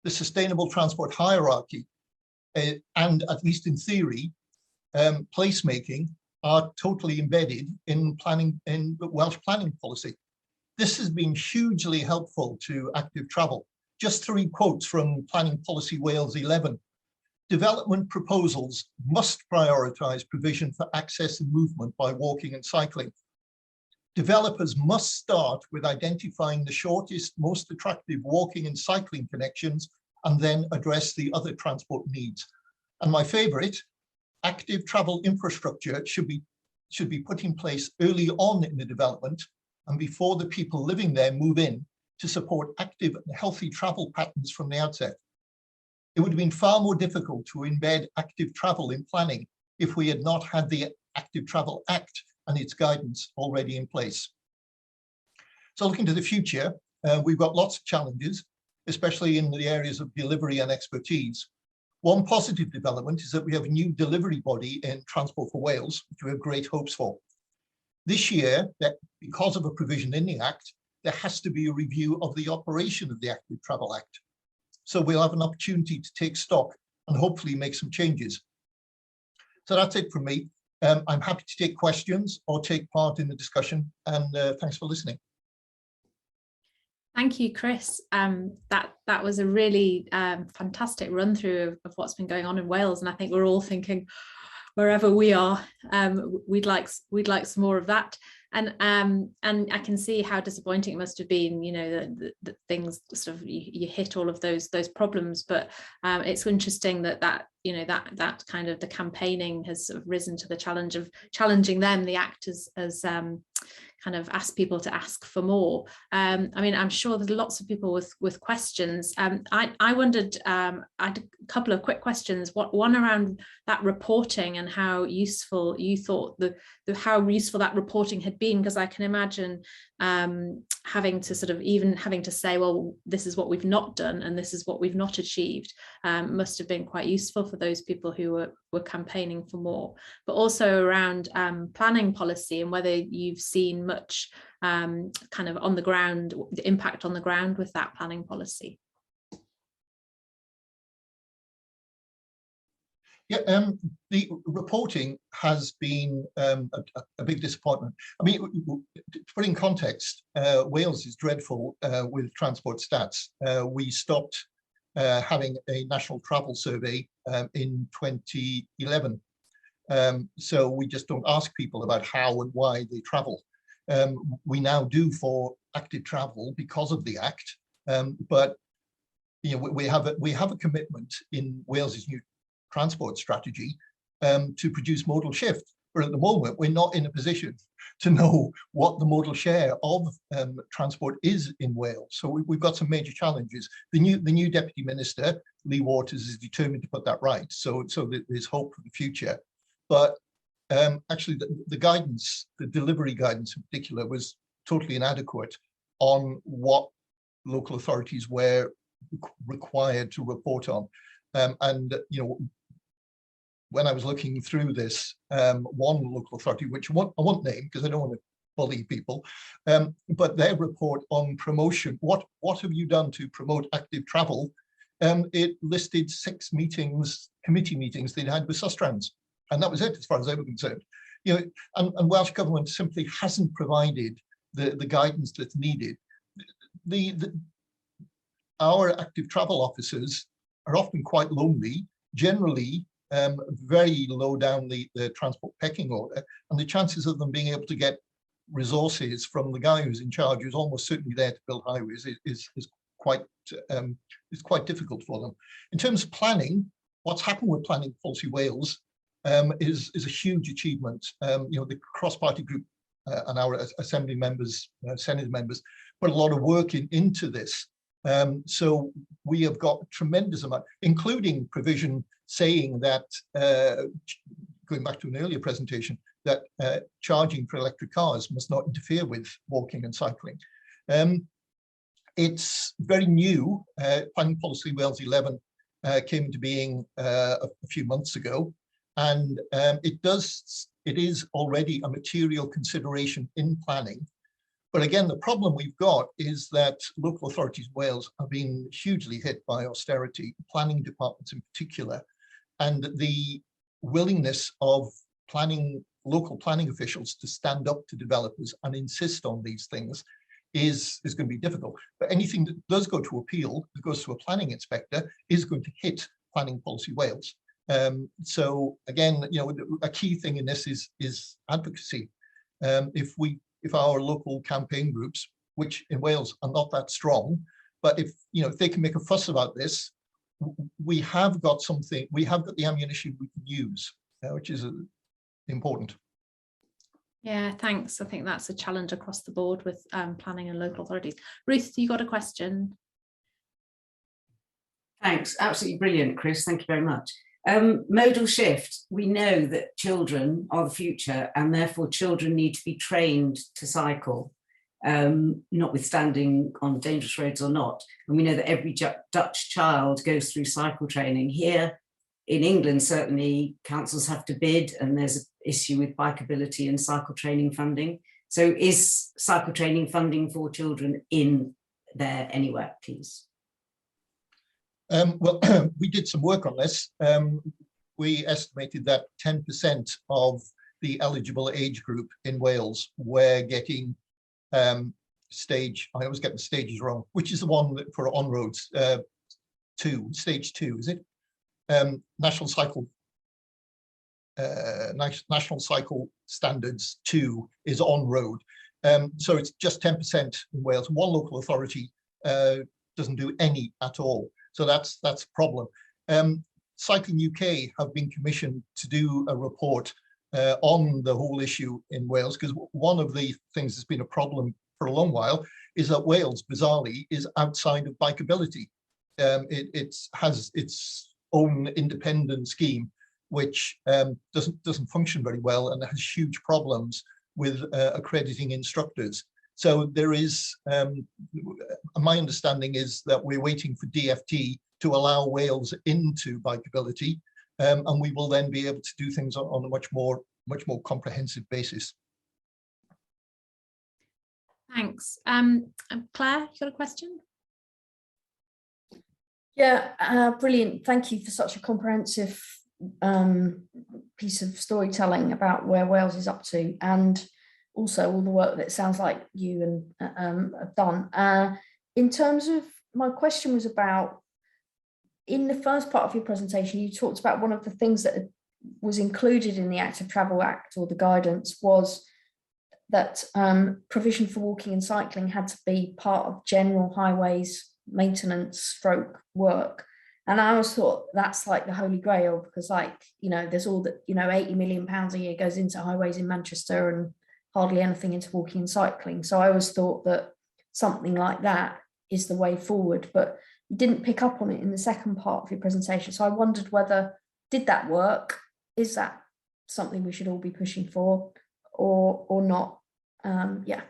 Speaker 10: The sustainable transport hierarchy, and at least in theory, placemaking are totally embedded in planning, in the Welsh planning policy. This has been hugely helpful to active travel. Just 3 quotes from Planning Policy Wales 11. Development proposals must prioritise provision for access and movement by walking and cycling. Developers must start with identifying the shortest, most attractive walking and cycling connections and then address the other transport needs. And my favourite, active travel infrastructure should be put in place early on in the development and before the people living there move in to support active and healthy travel patterns from the outset. It would have been far more difficult to embed active travel in planning if we had not had the Active Travel Act and its guidance already in place. So looking to the future, we've got lots of challenges, especially in the areas of delivery and expertise. One positive development is that we have a new delivery body in Transport for Wales, which we have great hopes for. This year, that because of a provision in the Act, there has to be a review of the operation of the Active Travel Act. So we'll have an opportunity to take stock and hopefully make some changes. So that's it from me. I'm happy to take questions or take part in the discussion, and thanks for listening.
Speaker 4: Thank you, Chris. That was a really fantastic run through of what's been going on in Wales, and I think we're all thinking, wherever we are, we'd like some more of that. And I can see how disappointing it must have been, you know, the things sort of you hit all of those problems, but it's interesting that you know that kind of the campaigning has sort of risen to the challenge of challenging them. The Act has kind of asked people to ask for more. I mean, I'm sure there's lots of people with questions. I wondered, I had a couple of quick questions. One around that reporting and how useful you thought how useful that reporting had been, because I can imagine having to say, well, this is what we've not done and this is what we've not achieved, must have been quite useful for those people who were campaigning for more. But also around planning policy and whether you've seen seen much kind of on the ground, the impact on the ground with that planning policy?
Speaker 10: Yeah, the reporting has been a big disappointment. I mean, to put in context, Wales is dreadful with transport stats. We stopped having a national travel survey in 2011. So we just don't ask people about how and why they travel. We now do for active travel because of the Act, but you know, we have a commitment in Wales's new transport strategy to produce modal shift. But at the moment, we're not in a position to know what the modal share of transport is in Wales. So we've got some major challenges. The new Deputy Minister, Lee Waters, is determined to put that right. So there's hope for the future. But actually, the guidance, the delivery guidance in particular, was totally inadequate on what local authorities were required to report on. And you know, when I was looking through this, one local authority, which I won't name because I don't want to bully people, but their report on promotion, what have you done to promote active travel? It listed 6 meetings, committee meetings they'd had with Sustrans, and that was it as far as they were concerned. You know, and Welsh Government simply hasn't provided the guidance that's needed. Our active travel officers are often quite lonely, generally very low down the transport pecking order, and the chances of them being able to get resources from the guy who's in charge, who's almost certainly there to build highways, is quite difficult for them. In terms of planning, what's happened with Planning Policy Wales is a huge achievement. You know, the cross-party group and our Assembly members, Senate members, put a lot of work into this. So we have got a tremendous amount, including provision saying that, going back to an earlier presentation, that charging for electric cars must not interfere with walking and cycling. It's very new. Planning Policy Wales 11 came into being a few months ago, and it is already a material consideration in planning. But again, the problem we've got is that local authorities in Wales have been hugely hit by austerity, planning departments in particular, and the willingness of local planning officials to stand up to developers and insist on these things is going to be difficult. But anything that does go to appeal, that goes to a planning inspector, is going to hit Planning Policy Wales. So again, you know, a key thing in this is advocacy. If our local campaign groups, which in Wales are not that strong, but if they can make a fuss about this, we have got something, we have got the ammunition we can use, which is important.
Speaker 4: Yeah, thanks. I think that's a challenge across the board with planning and local authorities. Ruth, you got a question?
Speaker 11: Thanks, absolutely brilliant, Chris. Thank you very much. Modal shift, we know that children are the future, and therefore children need to be trained to cycle, notwithstanding on dangerous roads or not. And we know that every Dutch child goes through cycle training. Here in England, certainly councils have to bid, and there's an issue with bikeability and cycle training funding. So is cycle training funding for children in there anywhere, please?
Speaker 10: Well, we did some work on this. We estimated that 10% of the eligible age group in Wales were getting stage, I always get the stages wrong, which is the one for on-roads, stage 2, is it? National Cycle Standards 2 is on-road. So it's just 10% in Wales. One local authority doesn't do any at all. So that's a problem. Cycling UK have been commissioned to do a report on the whole issue in Wales, because one of the things that's been a problem for a long while is that Wales, bizarrely, is outside of bikeability. It has its own independent scheme, which doesn't function very well and has huge problems with accrediting instructors. So there is, my understanding is that we're waiting for DFT to allow Wales into bikeability, and we will then be able to do things on a much more comprehensive basis.
Speaker 4: Thanks. Claire, you got a question?
Speaker 7: Yeah, brilliant. Thank you for such a comprehensive piece of storytelling about where Wales is up to, and also all the work that it sounds like you and have done. In terms of, my question was about, in the first part of your presentation, you talked about one of the things that was included in the Active Travel Act, or the guidance, was that provision for walking and cycling had to be part of general highways maintenance stroke work. And I always thought that's like the holy grail, because, like, you know, there's all that, you know, 80 million pounds a year goes into highways in Manchester and hardly anything into walking and cycling. So I always thought that something like that is the way forward, but you didn't pick up on it in the second part of your presentation. So I wondered whether, did that work? Is that something we should all be pushing for, or not? Yeah.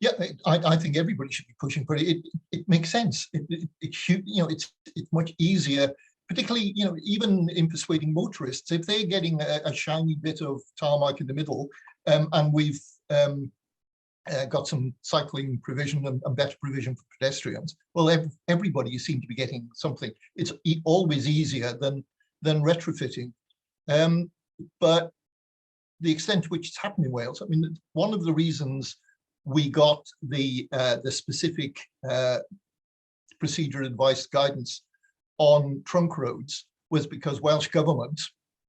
Speaker 10: Yeah, I think everybody should be pushing for it. It makes sense. It should, you know, it's much easier, particularly, you know, even in persuading motorists, if they're getting a shiny bit of tarmac in the middle, and we've got some cycling provision and better provision for pedestrians, well, everybody seems to be getting something. It's always easier than retrofitting. But the extent to which it's happened in Wales, I mean, one of the reasons we got the specific procedure advice guidance on trunk roads was because Welsh Government,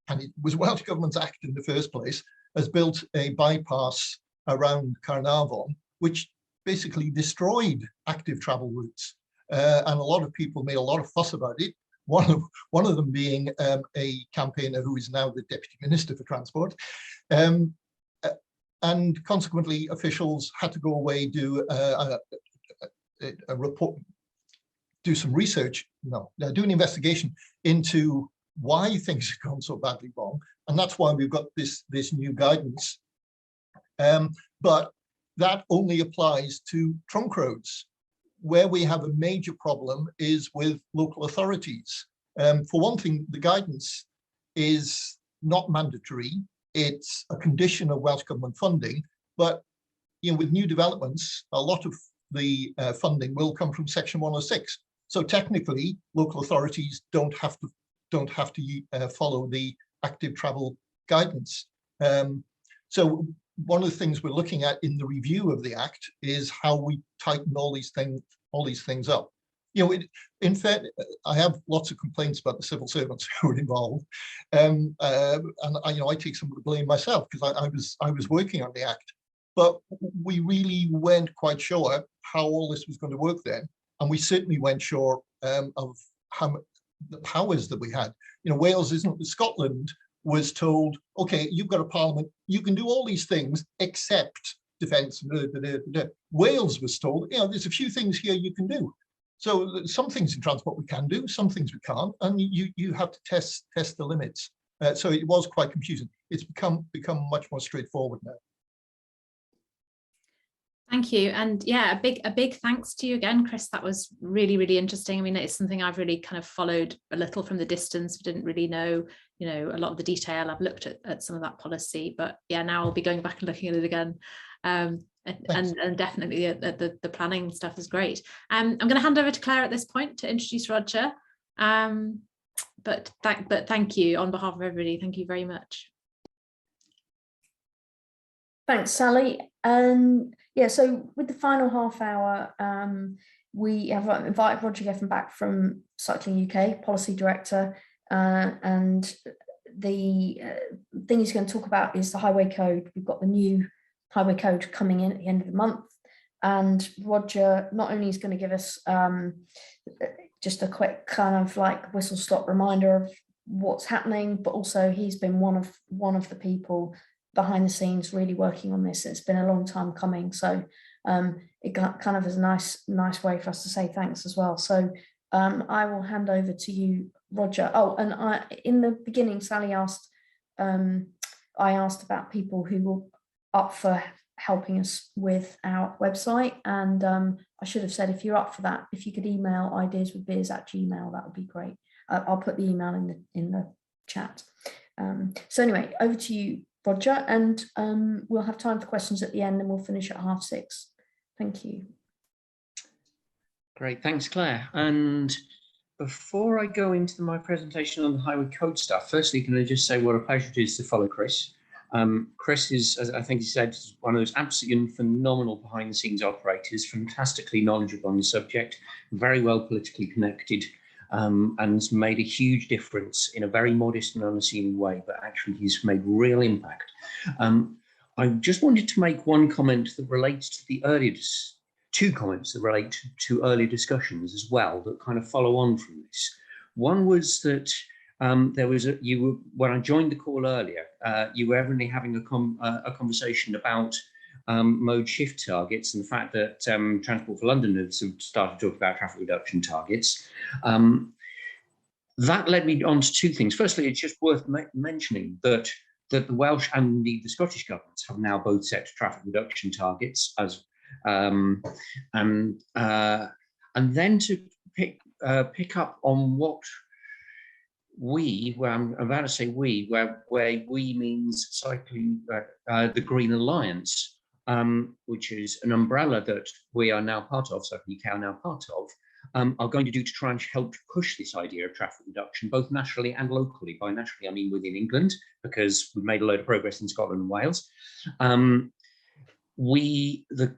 Speaker 10: and it was Welsh Government's act in the first place, has built a bypass around Caernarfon, which basically destroyed active travel routes. And a lot of people made a lot of fuss about it. One of them being a campaigner who is now the Deputy Minister for Transport. And consequently, officials had to go away, do a report, do some research, do an investigation into why things have gone so badly wrong. And that's why we've got this new guidance. But that only applies to trunk roads. Where we have a major problem is with local authorities. For one thing, the guidance is not mandatory. It's a condition of Welsh Government funding, but, you know, with new developments, a lot of the funding will come from Section 106. So technically, local authorities don't have to follow the active travel guidance. So one of the things we're looking at in the review of the Act is how we tighten all these things up. You know, in fact, I have lots of complaints about the civil servants who are involved, and I take some of the blame myself, because I was working on the Act, but we really weren't quite sure how all this was going to work then, and we certainly weren't sure of how the powers that we had. You know, Wales isn't. Scotland was told, okay, you've got a parliament, you can do all these things except defence. Wales was told, you know, there's a few things here you can do. So some things in transport we can do, some things we can't, and you have to test the limits. So it was quite confusing. It's become much more straightforward now.
Speaker 4: Thank you. And yeah, a big thanks to you again, Chris. That was really, really interesting. I mean, it's something I've really kind of followed a little from the distance, didn't really know, you know, a lot of the detail. I've looked at some of that policy, but yeah, now I'll be going back and looking at it again. And definitely the planning stuff is great. I'm going to hand over to Claire at this point to introduce Roger. But thank you on behalf of everybody. Thank you very much.
Speaker 7: Thanks, Sally. Yeah, so with the final half hour, we have invited Roger Geffen back from Cycling UK, Policy Director, and the thing he's going to talk about is the Highway Code. We've got the new Highway Code coming in at the end of the month, and Roger not only is going to give us just a quick kind of like whistle-stop reminder of what's happening, but also he's been one of the people behind the scenes really working on this. It's been a long time coming, so it kind of is a nice way for us to say thanks as well. So I will hand over to you, Roger. Oh, and in the beginning, Sally asked, I asked about people who were up for helping us with our website, and I should have said, if you're up for that, if you could email ideaswithbeers@gmail.com, that would be great. I'll put the email in the chat. So anyway, over to you, Roger, and we'll have time for questions at the end, and we'll finish at 6:30. Thank you.
Speaker 12: Great, thanks, Claire. And before I go into my presentation on the highway code stuff, firstly, can I just say what a pleasure it is to follow Chris. Chris is, as I think he said, one of those absolutely phenomenal behind-the-scenes operators, fantastically knowledgeable on the subject, very well politically connected, and has made a huge difference in a very modest and unassuming way, but actually he's made real impact. I just wanted to make one comment that relates to the earlier, two comments that relate to earlier discussions as well, that kind of follow on from this. One was that there was when I joined the call earlier, you were evidently having a conversation about mode shift targets and the fact that Transport for London had sort of started to talk about traffic reduction targets. That led me on to two things. Firstly, it's just worth mentioning that the Welsh and indeed the Scottish governments have now both set traffic reduction targets as and then to pick up on what where I'm about to say where we means cycling, the Green Alliance, which is an umbrella that we are now part of, Cycling UK are now part of, are going to do to try and help push this idea of traffic reduction, both nationally and locally. By nationally, I mean within England, because we've made a load of progress in Scotland and Wales. The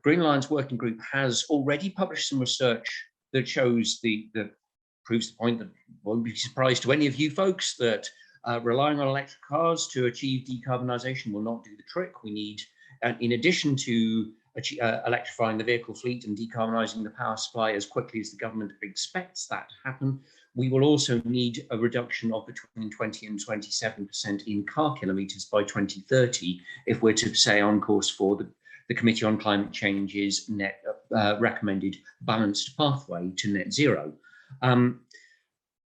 Speaker 12: Green Alliance Working Group has already published some research that shows that proves the point that won't be surprised to any of you folks that relying on electric cars to achieve decarbonisation will not do the trick. We need, in addition to electrifying the vehicle fleet and decarbonising the power supply as quickly as the government expects that to happen, we will also need a reduction of between 20 and 27% in car kilometres by 2030 if we're to stay on course for the Committee on Climate Change's recommended balanced pathway to net zero.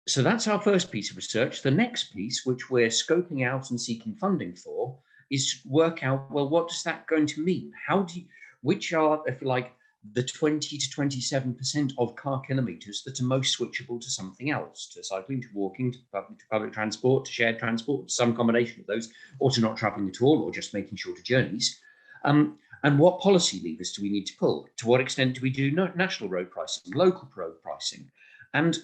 Speaker 12: So that's our first piece of research. The next piece, which we're scoping out and seeking funding for, is to work out, well, what is that going to mean? Which are, if you like, the 20 to 27% of car kilometres that are most switchable to something else, to cycling, to walking, to public transport, to shared transport, some combination of those, or to not travelling at all, or just making shorter journeys. And what policy levers do we need to pull? To what extent do we do national road pricing, local road pricing? And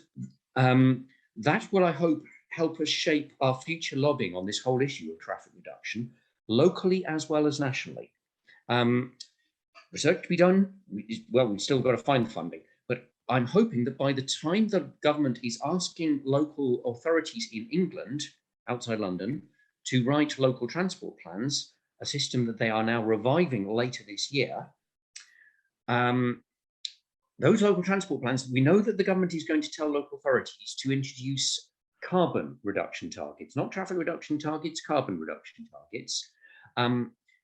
Speaker 12: that will, I hope, help us shape our future lobbying on this whole issue of traffic reduction, locally as well as nationally. Research to be done, well, we've still got to find the funding, but I'm hoping that by the time the government is asking local authorities in England, outside London, to write local transport plans, a system that they are now reviving later this year, those local transport plans, we know that the government is going to tell local authorities to introduce carbon reduction targets, not traffic reduction targets, carbon reduction targets.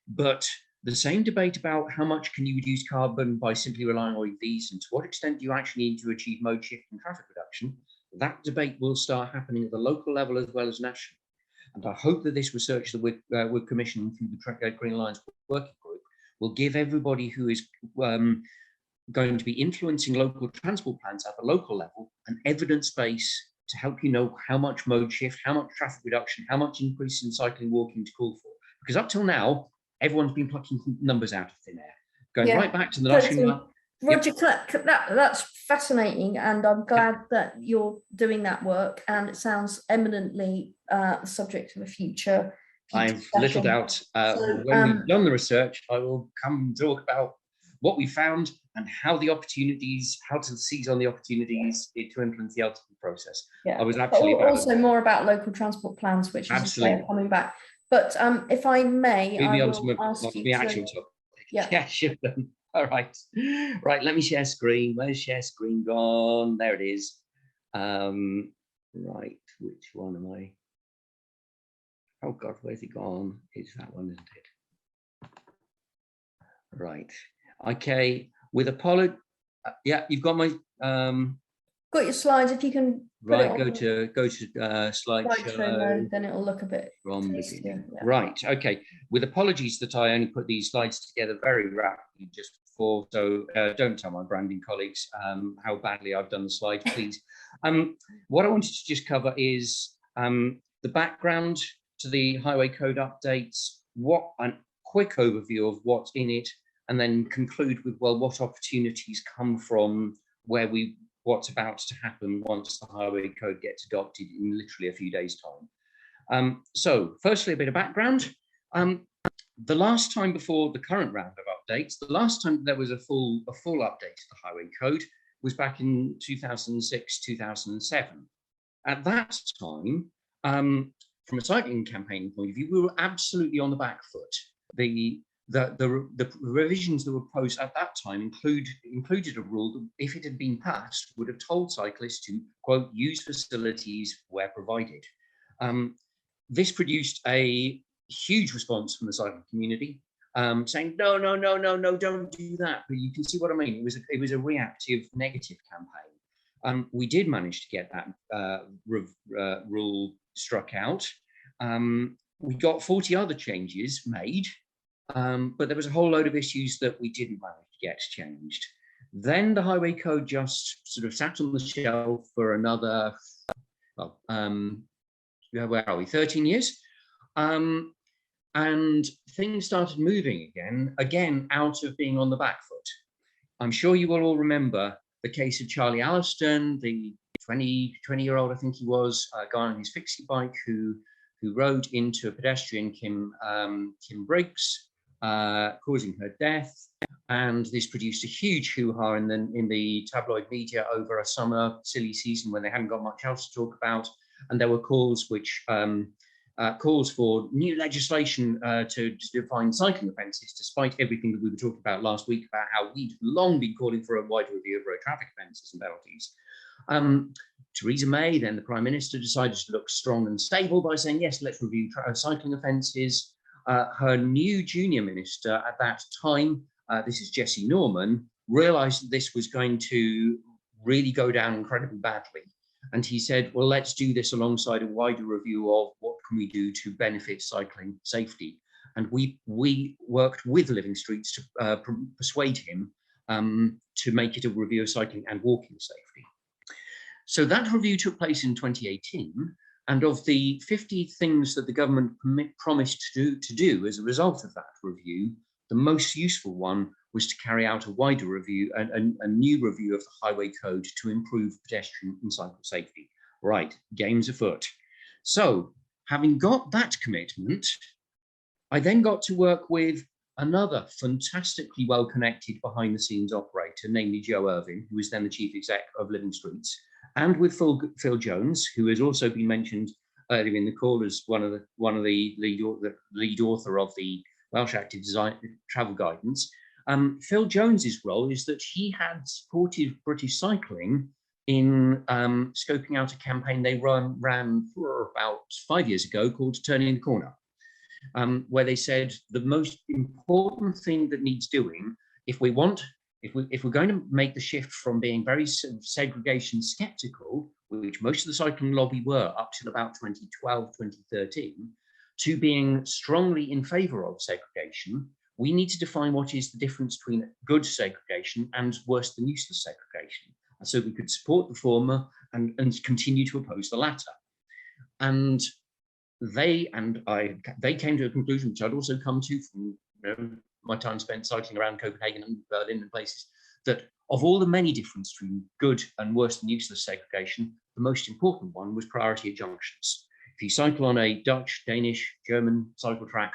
Speaker 12: But the same debate about how much can you reduce carbon by simply relying on EVs and to what extent do you actually need to achieve mode shift and traffic reduction, that debate will start happening at the local level as well as national. And I hope that this research that we're commissioning through the Green Alliance Working Group will give everybody who is going to be influencing local transport plans at the local level an evidence base to help you know how much mode shift, how much traffic reduction, how much increase in cycling, walking to call for. Because up till now, everyone's been plucking numbers out of thin air, going right back to the national.
Speaker 7: Roger, that's fascinating, and I'm glad that you're doing that work, and it sounds eminently the subject of a future
Speaker 12: I've little doubt when we've done the research, I will come and talk about what we found and how to seize on the opportunities to influence the ultimate process.
Speaker 7: Yeah.
Speaker 12: I was actually
Speaker 7: also more about local transport plans, which is coming back. But if I may, I will ask you
Speaker 12: the actual topic. Yeah, sure. All right. Right, let me share screen. Where's share screen gone? There it is. Right, which one am I? Oh God, where's it gone? It's that one, isn't it? Right. Okay. With apology. Yeah, you've got my
Speaker 7: got your slides. If you can
Speaker 12: right, go to slideshow
Speaker 7: mode, then it'll look a bit
Speaker 12: from beginning. Yeah. Right. Okay. With apologies that I only put these slides together very rapidly just before, so don't tell my branding colleagues how badly I've done the slides, please. What I wanted to just cover is the background to the highway code updates, a quick overview of what's in it, and then conclude with, well, what opportunities come from what's about to happen once the highway code gets adopted in literally a few days' time. So firstly, a bit of background. The last time before the current round of updates, the last time there was a full update to the highway code was back in 2006, 2007. At that time, from a cycling campaign point of view, we were absolutely on the back foot. The revisions that were proposed at that time included a rule that, if it had been passed, would have told cyclists to, quote, use facilities where provided. This produced a huge response from the cycling community, saying, no, don't do that. But you can see what I mean. It was a reactive, negative campaign. We did manage to get that rule struck out. We got 40 other changes made, but there was a whole load of issues that we didn't manage to get changed. Then the highway code just sort of sat on the shelf for another, well, where are we, 13 years? And things started moving again out of being on the back foot. I'm sure you will all remember the case of Charlie Alliston, the 20-year-old, I think he was, guy on his fixie bike who rode into a pedestrian, Kim Briggs, causing her death. And this produced a huge hoo-ha in the tabloid media over a summer silly season when they hadn't got much else to talk about. And there were calls for new legislation to define cycling offences, despite everything that we were talking about last week about how we'd long been calling for a wider review of road traffic offences and penalties. Theresa May, then the Prime Minister, decided to look strong and stable by saying, yes, let's review cycling offences. Her new junior minister at that time, this is Jesse Norman, realised that this was going to really go down incredibly badly. And he said, well, let's do this alongside a wider review of what can we do to benefit cycling safety. And we worked with Living Streets to persuade him to make it a review of cycling and walking safety. So that review took place in 2018. And of the 50 things that the government promised to do as a result of that review, the most useful one was to carry out a wider review, a new review of the highway code to improve pedestrian and cycle safety. Right, game's afoot. So, having got that commitment, I then got to work with another fantastically well-connected behind-the-scenes operator, namely Joe Irvin, who was then the chief exec of Living Streets, and with Phil Jones, who has also been mentioned earlier in the call as one of the lead author of the Welsh Active Design Travel Guidance. Phil Jones's role is that he had supported British cycling in scoping out a campaign they ran for about 5 years ago called Turning the Corner, where they said the most important thing that needs doing if we're going to make the shift from being very segregation skeptical, which most of the cycling lobby were up till about 2012, 2013, to being strongly in favour of segregation, we need to define what is the difference between good segregation and worse than useless segregation. And so we could support the former and continue to oppose the latter. And they came to a conclusion, which I'd also come to from my time spent cycling around Copenhagen and Berlin and places, that of all the many differences between good and worse than useless segregation, the most important one was priority at junctions. If you cycle on a Dutch, Danish, German cycle track,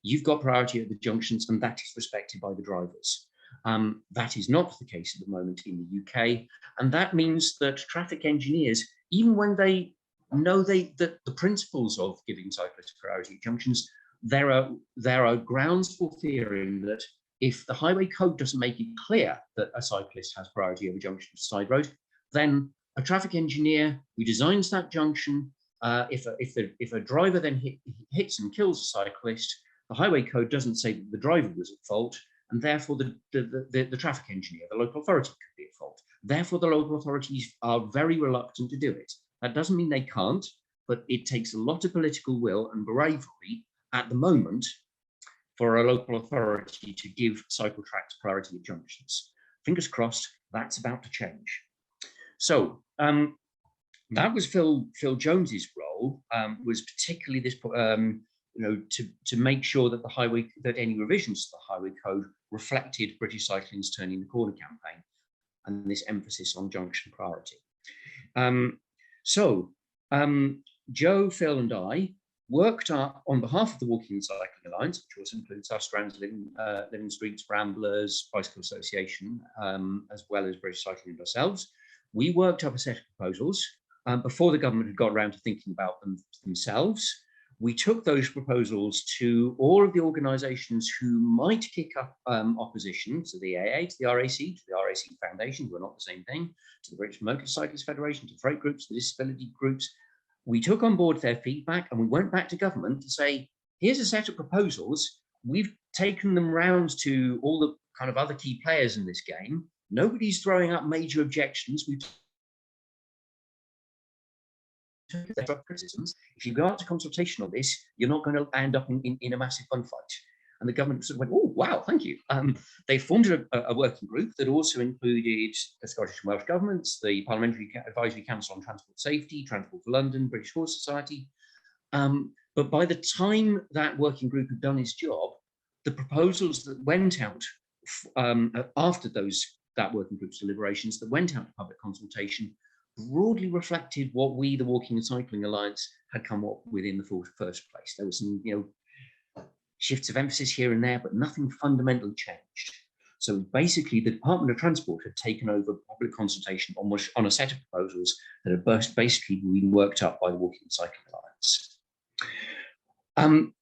Speaker 12: you've got priority at the junctions, and that is respected by the drivers. That is not the case at the moment in the UK, and that means that traffic engineers, even when they know that the principles of giving cyclists priority at junctions, there are grounds for fearing that if the highway code doesn't make it clear that a cyclist has priority over junction to side road, then a traffic engineer who designs that junction, if a driver then hits and kills a cyclist, the highway code doesn't say that the driver was at fault, and therefore the traffic engineer, the local authority, could be at fault. Therefore, the local authorities are very reluctant to do it. That doesn't mean they can't, but it takes a lot of political will and bravery at the moment for a local authority to give cycle tracks priority at junctions. Fingers crossed, that's about to change. So that was Phil Jones's role, was particularly this to make sure that that any revisions to the highway code reflected British Cycling's Turning the Corner campaign and this emphasis on junction priority. Joe, Phil and I worked up on behalf of the Walking and Cycling Alliance, which also includes our strands, Living Streets, Ramblers, Bicycle Association, as well as British Cycling and ourselves. We worked up a set of proposals before the government had got around to thinking about them themselves. We took those proposals to all of the organisations who might kick up opposition, to the AA, to the RAC, to the RAC Foundation, who are not the same thing, to the British Motorcyclist Federation, to freight groups, to disability groups. We took on board their feedback and we went back to government to say, here's a set of proposals. We've taken them round to all the kind of other key players in this game. Nobody's throwing up major objections. We've criticisms. If you go out to consultation on this, you're not going to end up in a massive fun fight. And the government sort of went, oh, wow, thank you. They formed a working group that also included the Scottish and Welsh governments, the Parliamentary Advisory Council on Transport Safety, Transport for London, British Horse Society. But by the time that working group had done its job, the proposals that went out after that working group's deliberations that went out to public consultation broadly reflected what we, the Walking and Cycling Alliance, had come up with in the first place. There was some, shifts of emphasis here and there, but nothing fundamentally changed. So basically, the Department of Transport had taken over public consultation on a set of proposals that had basically been worked up by the Walking and Cycling Alliance.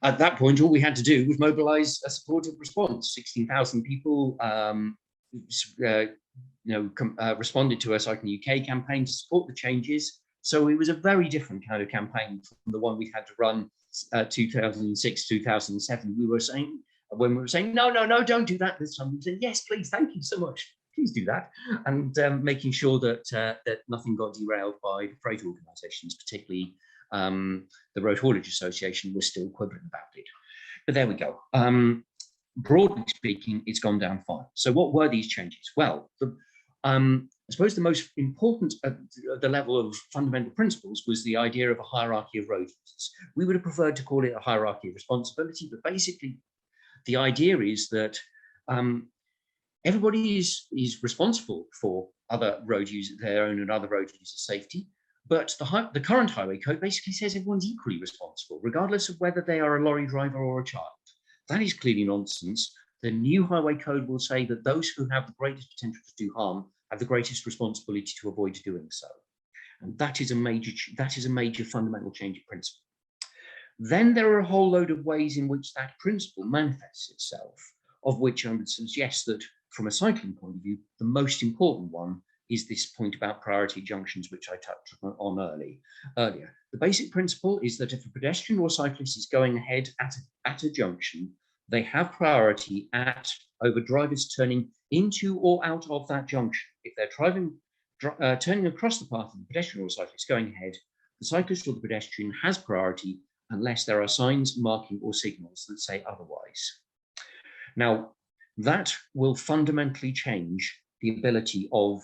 Speaker 12: At that point, all we had to do was mobilise a supportive response. 16,000 people responded to a Cycling UK campaign to support the changes. So it was a very different kind of campaign from the one we had to run 2006, 2007. We were saying, when we were saying, no, don't do that this time, we said, yes, please, thank you so much. Please do that. And making sure that nothing got derailed by freight organisations, particularly the Road Haulage Association, was still quivering about it. But there we go. Broadly speaking, it's gone down fine. So what were these changes? Well, I suppose the most important at the level of fundamental principles was the idea of a hierarchy of road users. We would have preferred to call it a hierarchy of responsibility, but basically the idea is that everybody is responsible for other road users, their own and other road users' safety, but the current highway code basically says everyone's equally responsible, regardless of whether they are a lorry driver or a child. That is clearly nonsense. The new highway code will say that those who have the greatest potential to do harm have the greatest responsibility to avoid doing so. And that is a major fundamental change of principle. Then there are a whole load of ways in which that principle manifests itself, of which I would suggest that from a cycling point of view, the most important one is this point about priority junctions, which I touched on earlier. The basic principle is that if a pedestrian or cyclist is going ahead at a junction, they have priority over drivers turning into or out of that junction. If they're turning across the path of the pedestrian or cyclist going ahead, the cyclist or the pedestrian has priority unless there are signs, marking or signals that say otherwise. Now, that will fundamentally change the ability of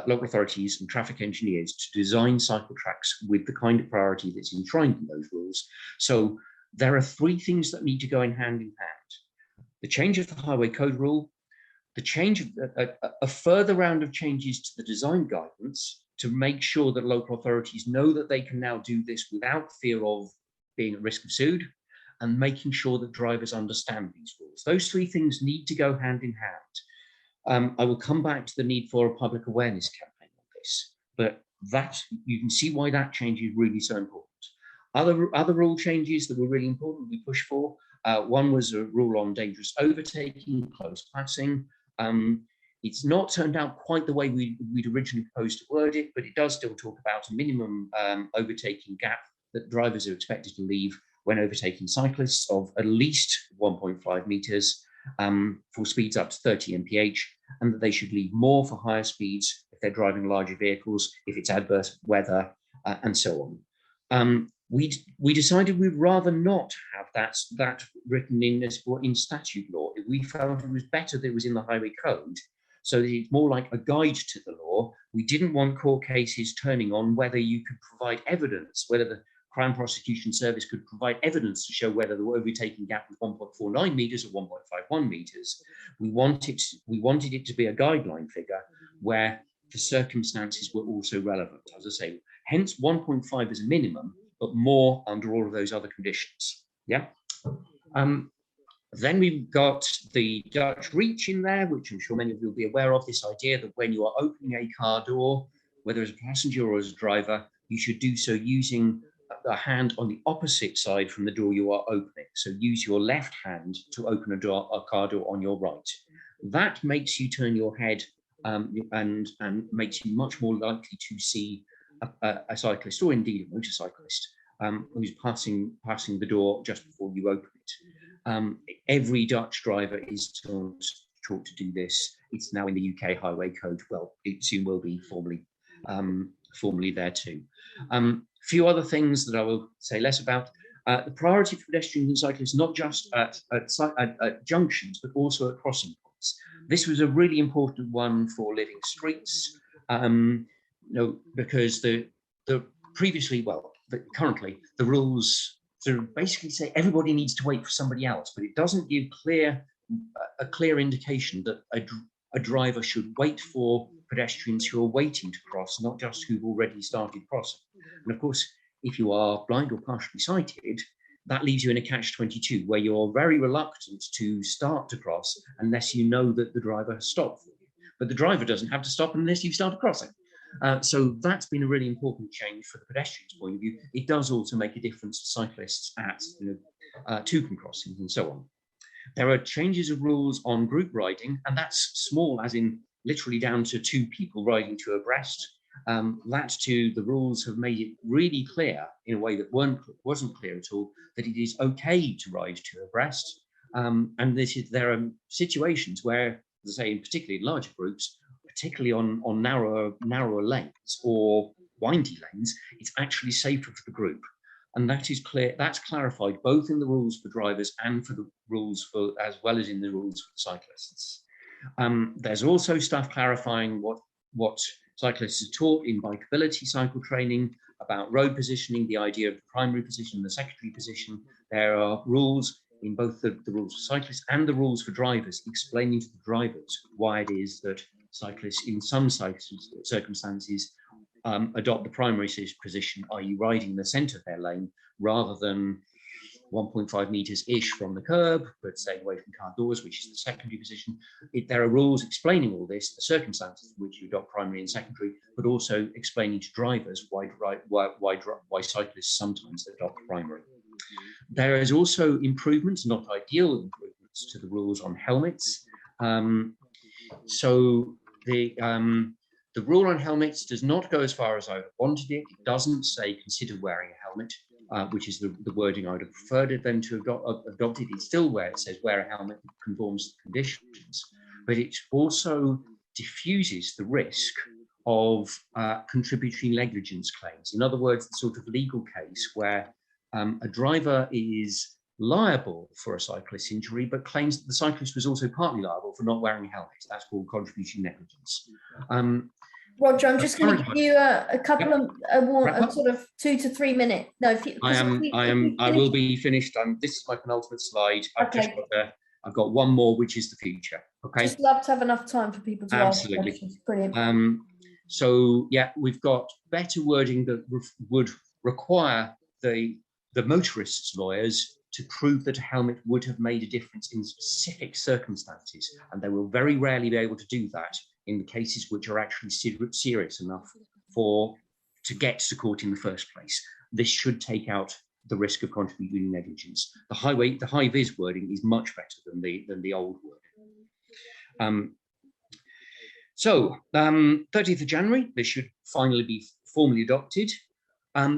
Speaker 12: local authorities and traffic engineers to design cycle tracks with the kind of priority that's enshrined in those rules. So there are three things that need to go in hand in hand. The change of the highway code rule, the change of a further round of changes to the design guidance to make sure that local authorities know that they can now do this without fear of being at risk of sued, and making sure that drivers understand these rules. Those three things need to go hand in hand. I will come back to the need for a public awareness campaign on this, but that you can see why that change is really so important. Other rule changes that were really important we pushed for. One was a rule on dangerous overtaking, close passing. It's not turned out quite the way we'd originally proposed to word it, but it does still talk about a minimum overtaking gap that drivers are expected to leave when overtaking cyclists of at least 1.5 meters for speeds up to 30 mph, and that they should leave more for higher speeds if they're driving larger vehicles, if it's adverse weather, and so on. We decided we'd rather not have that written in statute law. We felt it was better that it was in the highway code, so that it's more like a guide to the law. We didn't want court cases turning on whether you could provide evidence, whether the Crown Prosecution Service could provide evidence to show whether the overtaking gap was 1.49 meters or 1.51 meters. We wanted it to be a guideline figure where the circumstances were also relevant. As I say, hence 1.5 as a minimum, but more under all of those other conditions. Yeah. Then we've got the Dutch reach in there, which I'm sure many of you will be aware of, this idea that when you are opening a car door, whether as a passenger or as a driver, you should do so using a hand on the opposite side from the door you are opening. So use your left hand to open a car door on your right. That makes you turn your head and makes you much more likely to see a cyclist, or indeed a motorcyclist, who's passing the door just before you open it. Every Dutch driver is taught to do this. It's now in the UK Highway Code. Well, it soon will be formally there too. Few other things that I will say less about. The priority for pedestrians and cyclists, not just at junctions, but also at crossing points. This was a really important one for living streets, because currently the rules sort of basically say everybody needs to wait for somebody else, but it doesn't give a clear indication that a driver should wait for pedestrians who are waiting to cross, not just who've already started crossing. And of course, if you are blind or partially sighted, that leaves you in a catch-22 where you're very reluctant to start to cross unless you know that the driver has stopped for you. But the driver doesn't have to stop unless you've started crossing. So that's been a really important change for the pedestrians' point of view. It does also make a difference to cyclists at two-can crossings and so on. There are changes of rules on group riding, and that's small, as in literally down to 2 people riding to abreast. The rules have made it really clear in a way that wasn't clear at all, that it is okay to ride to abreast. And there are situations where, as I say, particularly in larger groups, particularly on narrower lanes or windy lanes, it's actually safer for the group. And that is clear. That's clarified both in the rules for drivers and for the rules as well as in the rules for cyclists. There's also stuff clarifying what cyclists are taught in bikeability cycle training about road positioning, the idea of the primary position and the secondary position. There are rules in both the rules for cyclists and the rules for drivers, explaining to the drivers why it is that cyclists in some circumstances adopt the primary position, i.e. riding in the centre of their lane, rather than 1.5 meters-ish from the curb, but staying away from car doors, which is the secondary position. There are rules explaining all this, the circumstances in which you adopt primary and secondary, but also explaining to drivers why cyclists sometimes adopt primary. There is also improvements, not ideal improvements, to the rules on helmets. So the rule on helmets does not go as far as I wanted it. It doesn't say consider wearing a helmet, which is the wording I would have preferred them to adopt it. It's still where it says wear a helmet that conforms to conditions, but it also diffuses the risk of contributory negligence claims. In other words, the sort of legal case where a driver is liable for a cyclist injury, but claims that the cyclist was also partly liable for not wearing a helmet. That's called contributory negligence.
Speaker 7: Roger, I'm just going to give you a couple of a sort of 2 to 3 minute. No, if you,
Speaker 12: I will be finished. This is my penultimate slide. I've got one more, which is the future. Okay.
Speaker 7: Just love to have enough time for people to ask questions. Brilliant.
Speaker 12: So yeah, we've got better wording that would require the motorists' lawyers to prove that a helmet would have made a difference in specific circumstances, and they will very rarely be able to do that in the cases which are actually serious enough to get to court in the first place. This should take out the risk of contributory negligence. The high-vis wording is much better than the old wording. 30th of January, this should finally be formally adopted.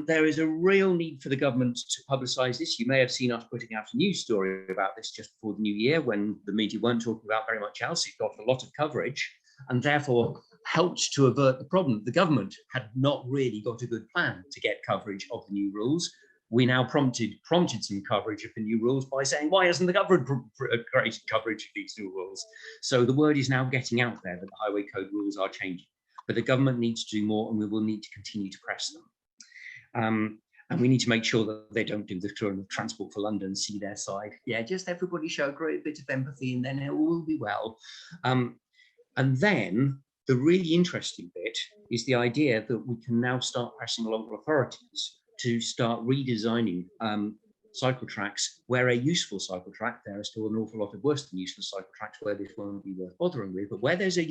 Speaker 12: There is a real need for the government to publicise this. You may have seen us putting out a news story about this just before the new year when the media weren't talking about very much else. It got a lot of coverage and therefore helped to avert the problem. The government had not really got a good plan to get coverage of the new rules. We now prompted some coverage of the new rules by saying, why hasn't the government created coverage of these new rules? So the word is now getting out there that the Highway Code rules are changing. But the government needs to do more, and we will need to continue to press them. And we need to make sure that they don't do the Transport for London, see their side. Yeah, just everybody show a great bit of empathy and then it all will be well. And then the really interesting bit is the idea that we can now start pressing local authorities to start redesigning cycle tracks where a useful cycle track, there are still an awful lot of worse than useful cycle tracks where this won't be worth bothering with, but where there's a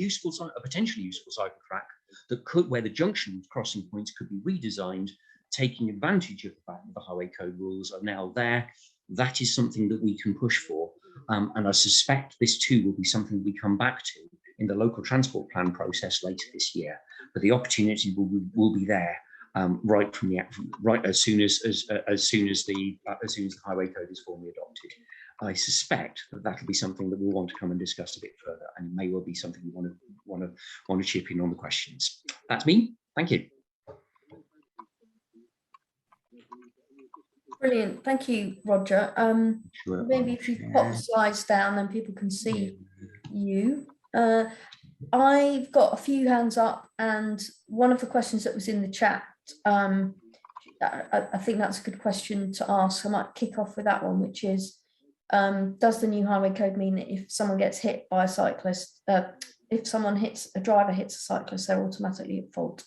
Speaker 12: potentially useful cycle track that could, where the junction crossing points could be redesigned, taking advantage of the fact that the highway code rules are now there. That is something that we can push for. And I suspect this too will be something we come back to in the local transport plan process later this year. But the opportunity will be there right as soon as the highway code is formally adopted. I suspect that that'll be something that we'll want to come and discuss a bit further, and it may well be something we want to chip in on the questions. That's me. Thank you.
Speaker 7: Brilliant, thank you, Roger.
Speaker 12: Sure.
Speaker 7: Maybe if you pop the slides down, then people can see you. I've got a few hands up, and one of the questions that was in the chat, I think that's a good question to ask. I might kick off with that one, which is, does the new highway code mean that if someone gets hit by a cyclist, if a driver hits a cyclist, they're automatically at fault?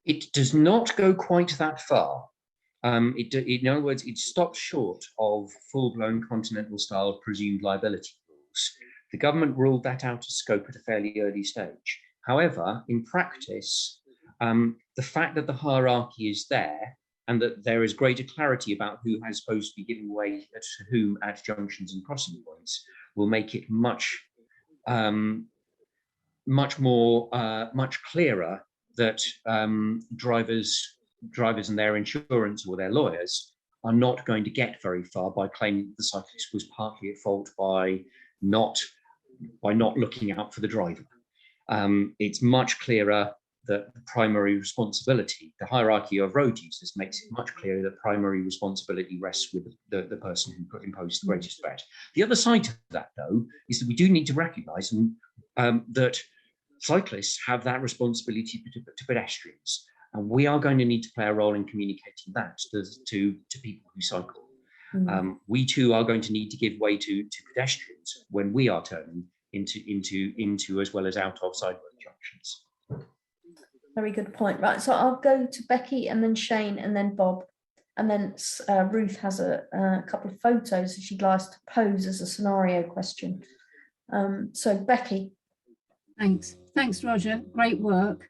Speaker 12: It does not go quite that far. In other words, it stops short of full-blown continental-style presumed liability rules. The government ruled that out of scope at a fairly early stage. However, in practice, the fact that the hierarchy is there and that there is greater clarity about who is supposed to be giving way to whom at junctions and crossing points will make it much clearer that drivers and their insurance or their lawyers are not going to get very far by claiming that the cyclist was partly at fault by not looking out for the driver. It's much clearer that the primary responsibility, the hierarchy of road users, makes it much clearer that primary responsibility rests with the person who imposed the greatest threat. The other side to that, though, is that we do need to recognise that cyclists have that responsibility to pedestrians, and we are going to need to play a role in communicating that to people who cycle. We too are going to need to give way to pedestrians when we are turning into as well as out of sidewalk junctions.
Speaker 7: Very good point. Right, so I'll go to Becky and then Shane and then Bob, and then Ruth has a couple of photos that she'd like to pose as a scenario question. So Becky.
Speaker 13: Thanks, Roger. Great work.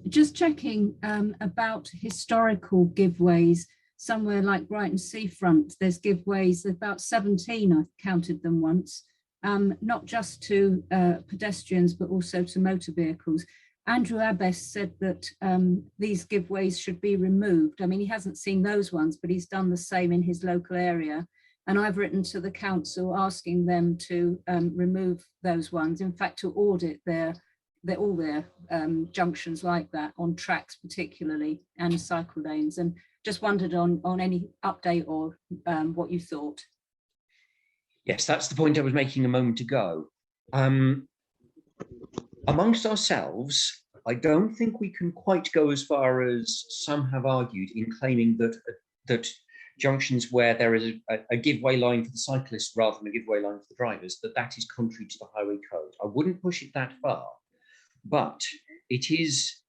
Speaker 13: Just checking about historical giveways. Somewhere like Brighton Seafront, there's giveways, about 17, I counted them once, not just to pedestrians, but also to motor vehicles. Andrew Abbess said that these giveways should be removed. I mean, he hasn't seen those ones, but he's done the same in his local area. And I've written to the council asking them to remove those ones, in fact, to audit all their junctions like that on tracks particularly and cycle lanes, and just wondered on any update or what you thought.
Speaker 12: Yes, that's the point I was making a moment ago. Amongst ourselves, I don't think we can quite go as far as some have argued in claiming that junctions where there is a giveaway line for the cyclists rather than a giveaway line for the drivers, that is contrary to the highway code. I wouldn't push it that far, but it is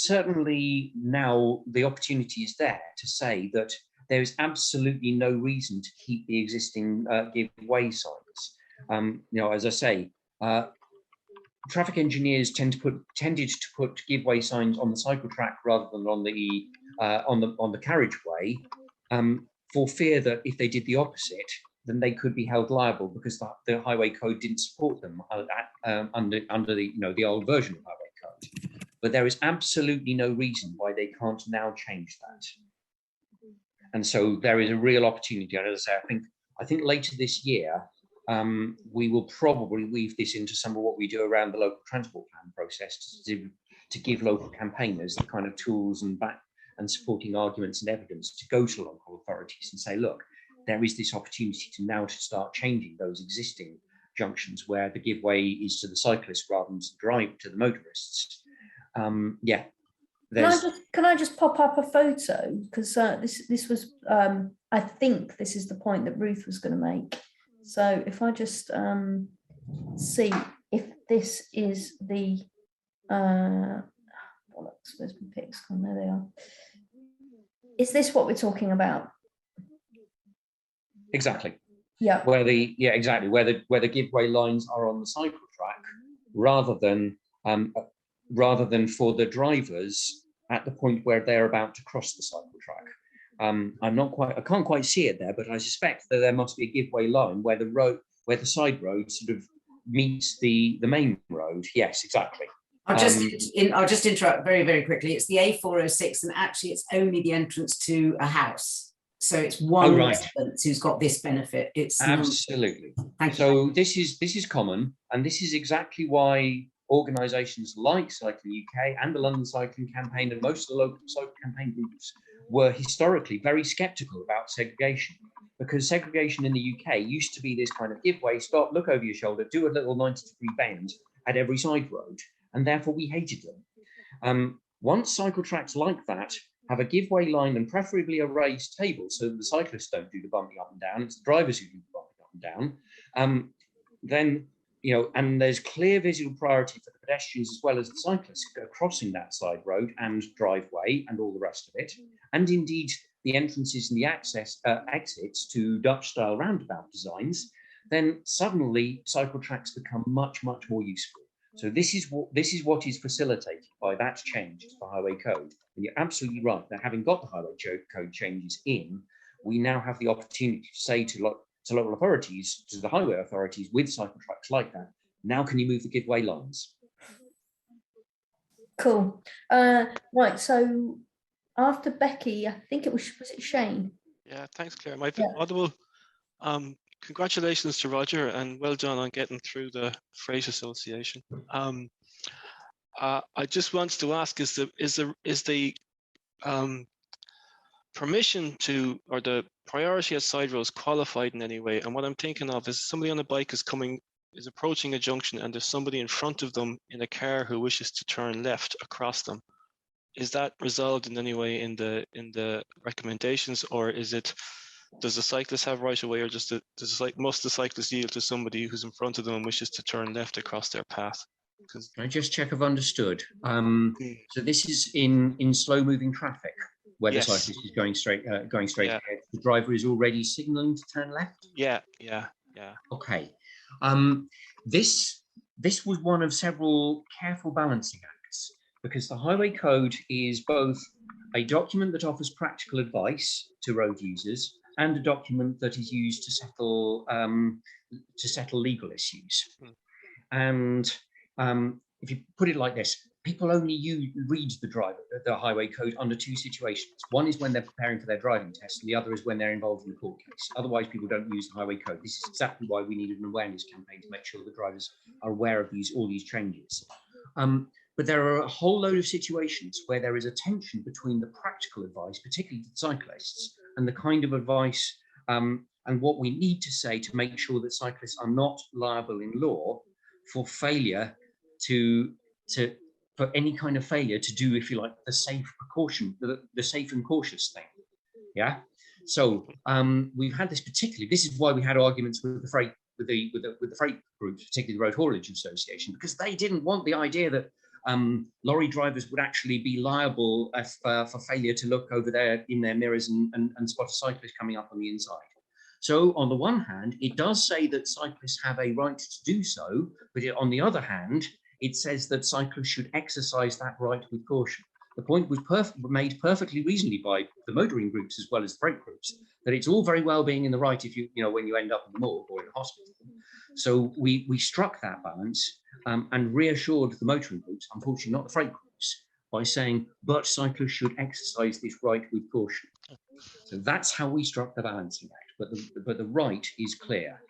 Speaker 12: certainly now the opportunity is there to say that there is absolutely no reason to keep the existing giveaway signs. As I say, traffic engineers tended to put giveaway signs on the cycle track rather than on the carriageway, for fear that if they did the opposite, then they could be held liable because the highway code didn't support them under the old version of highway code. But there is absolutely no reason why they can't now change that. And so there is a real opportunity. And as I say, I think later this year, we will probably weave this into some of what we do around the local transport plan process to give local campaigners the kind of tools and supporting arguments and evidence to go to local authorities and say, look, there is this opportunity to start changing those existing junctions where the giveaway is to the cyclists rather than to the motorists.
Speaker 7: Can I just pop up a photo, because this was I think this is the point that Ruth was going to make. So if I just see if this is the bollocks, where's my pics gone? There they are. Is this what we're talking about?
Speaker 12: Exactly.
Speaker 7: Yeah.
Speaker 12: Where the giveway lines are on the cycle track, rather than for the drivers at the point where they're about to cross the cycle track. I can't quite see it there, but I suspect that there must be a giveway line where the side road sort of meets the main road. Yes, exactly.
Speaker 11: I'll just interrupt very, very quickly. It's the A406, and actually it's only the entrance to a house. So it's one resident who's got this benefit. It's
Speaker 12: absolutely.
Speaker 11: Thank you.
Speaker 12: So this is common, and this is exactly why organisations like Cycling UK and the London Cycling Campaign and most of the local cycle campaign groups were historically very sceptical about segregation, because segregation in the UK used to be this kind of give way, stop, look over your shoulder, do a little 90-degree bend at every side road, and therefore we hated them. Once cycle tracks like that have a give way line and preferably a raised table so that the cyclists don't do the bumping up and down, it's the drivers who do the bumping up and down, then, you know, and there's clear visual priority for the pedestrians as well as the cyclists crossing that side road and driveway and all the rest of it, and indeed the entrances and the exits to Dutch-style roundabout designs, then suddenly cycle tracks become much, much more useful. So this is what is facilitated by that change to the highway code. And you're absolutely right that having got the highway code changes in, we now have the opportunity to say to local authorities, to the highway authorities with cycle tracks like that, now can you move the give-way lines?
Speaker 7: Cool. Right, so after Becky, I think it was it Shane?
Speaker 14: Yeah, thanks, Claire. Am I audible? Congratulations to Roger, and well done on getting through the Freight Association. I just wanted to ask: is the permission to, or the priority at side roads qualified in any way? And what I'm thinking of is somebody on a bike is approaching a junction, and there's somebody in front of them in a car who wishes to turn left across them. Is that resolved in any way in the recommendations, or is it? Does the cyclist have right of way, or must the cyclist yield to somebody who's in front of them and wishes to turn left across their path?
Speaker 12: Can I just check I've understood? So this is in slow-moving traffic, where the cyclist is going straight ahead. The driver is already signalling to turn left.
Speaker 14: Yeah.
Speaker 12: Okay. This was one of several careful balancing acts, because the highway code is both a document that offers practical advice to road users and a document that is used to settle legal issues. And if you put it like this, people only read the highway code under two situations. One is when they're preparing for their driving test, and the other is when they're involved in a court case. Otherwise, people don't use the highway code. This is exactly why we needed an awareness campaign to make sure that drivers are aware of all these changes. But there are a whole load of situations where there is a tension between the practical advice, particularly to cyclists, and the kind of advice and what we need to say to make sure that cyclists are not liable in law for failure for any kind of failure to do, if you like, the safe precaution, the safe and cautious thing. Yeah. So we've had this particularly. This is why we had arguments with the freight groups, particularly the Road Haulage Association, because they didn't want the idea that lorry drivers would actually be liable for failure to look over there in their mirrors and spot a cyclist coming up on the inside. So on the one hand, it does say that cyclists have a right to do so, but on the other hand, it says that cyclists should exercise that right with caution. The point was made perfectly reasonably by the motoring groups as well as the freight groups, that it's all very well being in the right if when you end up in the morgue or in a hospital. So we struck that balance and reassured the motoring groups, unfortunately not the freight groups, by saying, but cyclists should exercise this right with caution. So that's how we struck the balancing act, but the right is clear.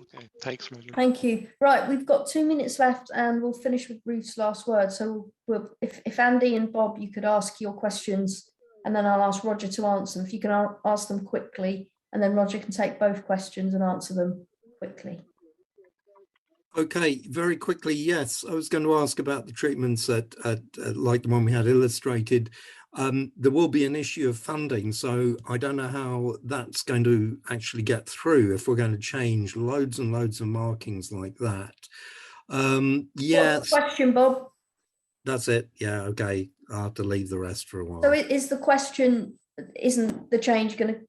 Speaker 14: Okay, thanks, Roger.
Speaker 7: Thank you. Right, we've got 2 minutes left and we'll finish with Ruth's last word. So if Andy and Bob, you could ask your questions and then I'll ask Roger to answer them. If you can ask them quickly, and then Roger can take both questions and answer them quickly.
Speaker 2: Okay, very quickly, yes. I was going to ask about the treatments at like the one we had illustrated. There will be an issue of funding, so I don't know how that's going to actually get through if we're going to change loads and loads of markings like that. Yes.
Speaker 7: What's the question, Bob?
Speaker 2: That's it. Yeah, okay. I'll have to leave the rest for a while.
Speaker 7: So is the question, isn't the change going to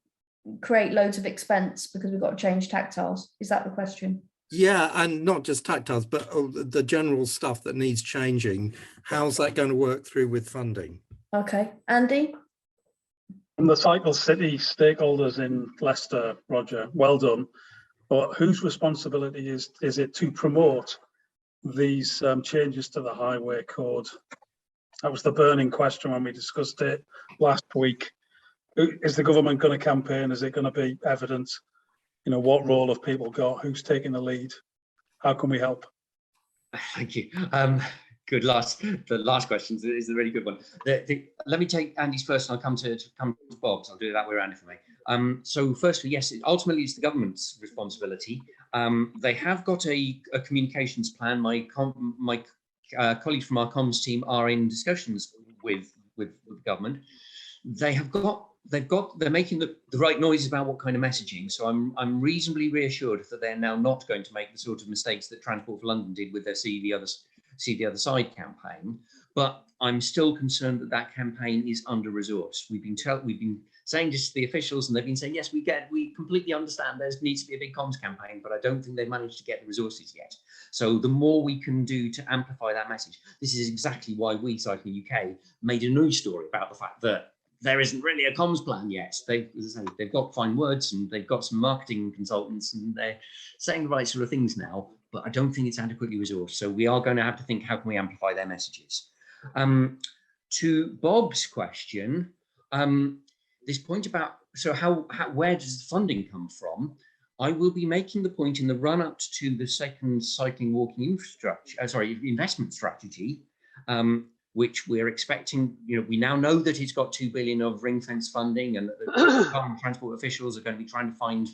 Speaker 7: create loads of expense because we've got to change tactiles? Is that the question?
Speaker 2: Yeah, and not just tactiles, but the general stuff that needs changing. How's that going to work through with funding?
Speaker 7: Okay, Andy?
Speaker 15: From the Cycle City stakeholders in Leicester, Roger, well done. But whose responsibility is it to promote these changes to the highway code? That was the burning question when we discussed it last week. Is the government going to campaign? Is it going to be evident? You know, what role have people got? Who's taking the lead? How can we help?
Speaker 12: Thank you. Good the last question is a really good one. Let me take Andy's first, and I'll come to Bob's. I'll do it that way around, if I may. So firstly, yes, ultimately it's the government's responsibility. They have got a communications plan. My colleagues from our comms team are in discussions with the government. They're making the right noises about what kind of messaging. So I'm reasonably reassured that they're now not going to make the sort of mistakes that Transport for London did with their See the Other Side campaign. But I'm still concerned that that campaign is under-resourced. We've been saying this to the officials, and they've been saying, yes, we completely understand there needs to be a big comms campaign, but I don't think they've managed to get the resources yet. So the more we can do to amplify that message, this is exactly why we, Cycling UK, made a news story about the fact that there isn't really a comms plan yet. They've got fine words and they've got some marketing consultants and they're saying the right sort of things now, but I don't think it's adequately resourced. So we are going to have to think, how can we amplify their messages? To Bob's question, this point about, so where does the funding come from? I will be making the point in the run-up to the second cycling walking investment strategy, which we're expecting. You know, we now know that it's got 2 billion of ring-fence funding, and that the transport officials are going to be trying to find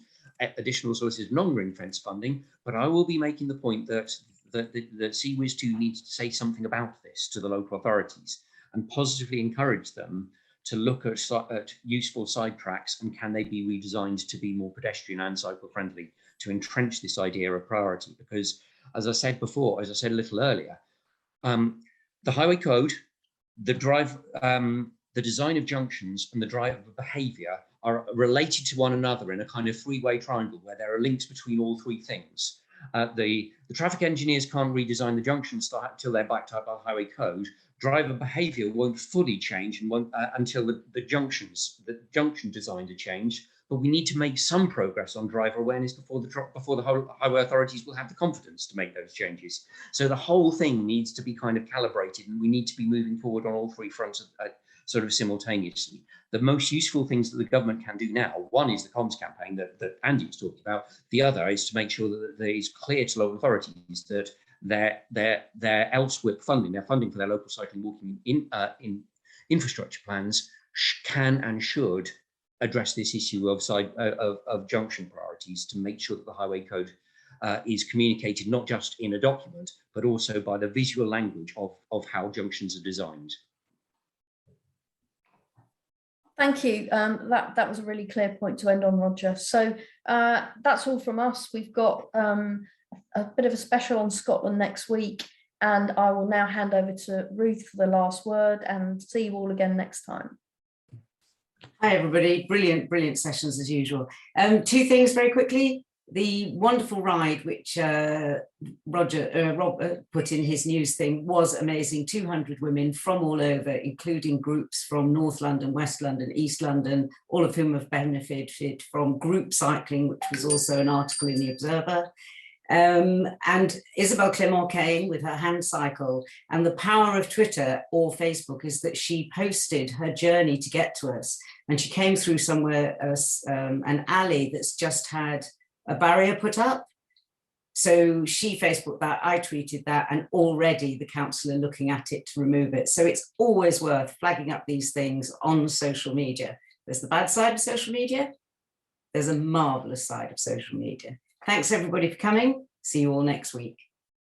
Speaker 12: additional sources of non-ring-fence funding. But I will be making the point that CWIS2 needs to say something about this to the local authorities and positively encourage them to look at useful side tracks, and can they be redesigned to be more pedestrian and cycle friendly, to entrench this idea of priority. Because as I said before, as I said a little earlier, the highway code, the design of junctions, and the driver behaviour are related to one another in a kind of three-way triangle where there are links between all three things. The traffic engineers can't redesign the junctions until they're backed up by the highway code. Driver behaviour won't fully change and won't until the junction design to change. But we need to make some progress on driver awareness before the whole highway authorities will have the confidence to make those changes. So the whole thing needs to be kind of calibrated, and we need to be moving forward on all three fronts sort of simultaneously. The most useful things that the government can do now, one is the comms campaign that Andy was talking about. The other is to make sure that it is clear to local authorities that their LSWIP funding, their funding for their local cycling walking in infrastructure plans can and should address this issue of junction priorities, to make sure that the highway code is communicated not just in a document, but also by the visual language of how junctions are designed.
Speaker 7: Thank you. That was a really clear point to end on, Roger. So that's all from us. We've got a bit of a special on Scotland next week, and I will now hand over to Ruth for the last word, and see you all again next time.
Speaker 11: Hi everybody, brilliant sessions as usual. Two things very quickly. The wonderful ride which Rob put in his news thing was amazing. 200 women from all over, including groups from North London, West London, East London, all of whom have benefited from group cycling, which was also an article in the Observer. And Isabel Clement came with her hand cycle, and the power of Twitter or Facebook is that she posted her journey to get to us, and she came through somewhere, an alley that's just had a barrier put up. So she Facebooked that, I tweeted that, and already the council are looking at it to remove it. So it's always worth flagging up these things on social media. There's the bad side of social media. There's a marvelous side of social media. Thanks everybody for coming. See you all next week.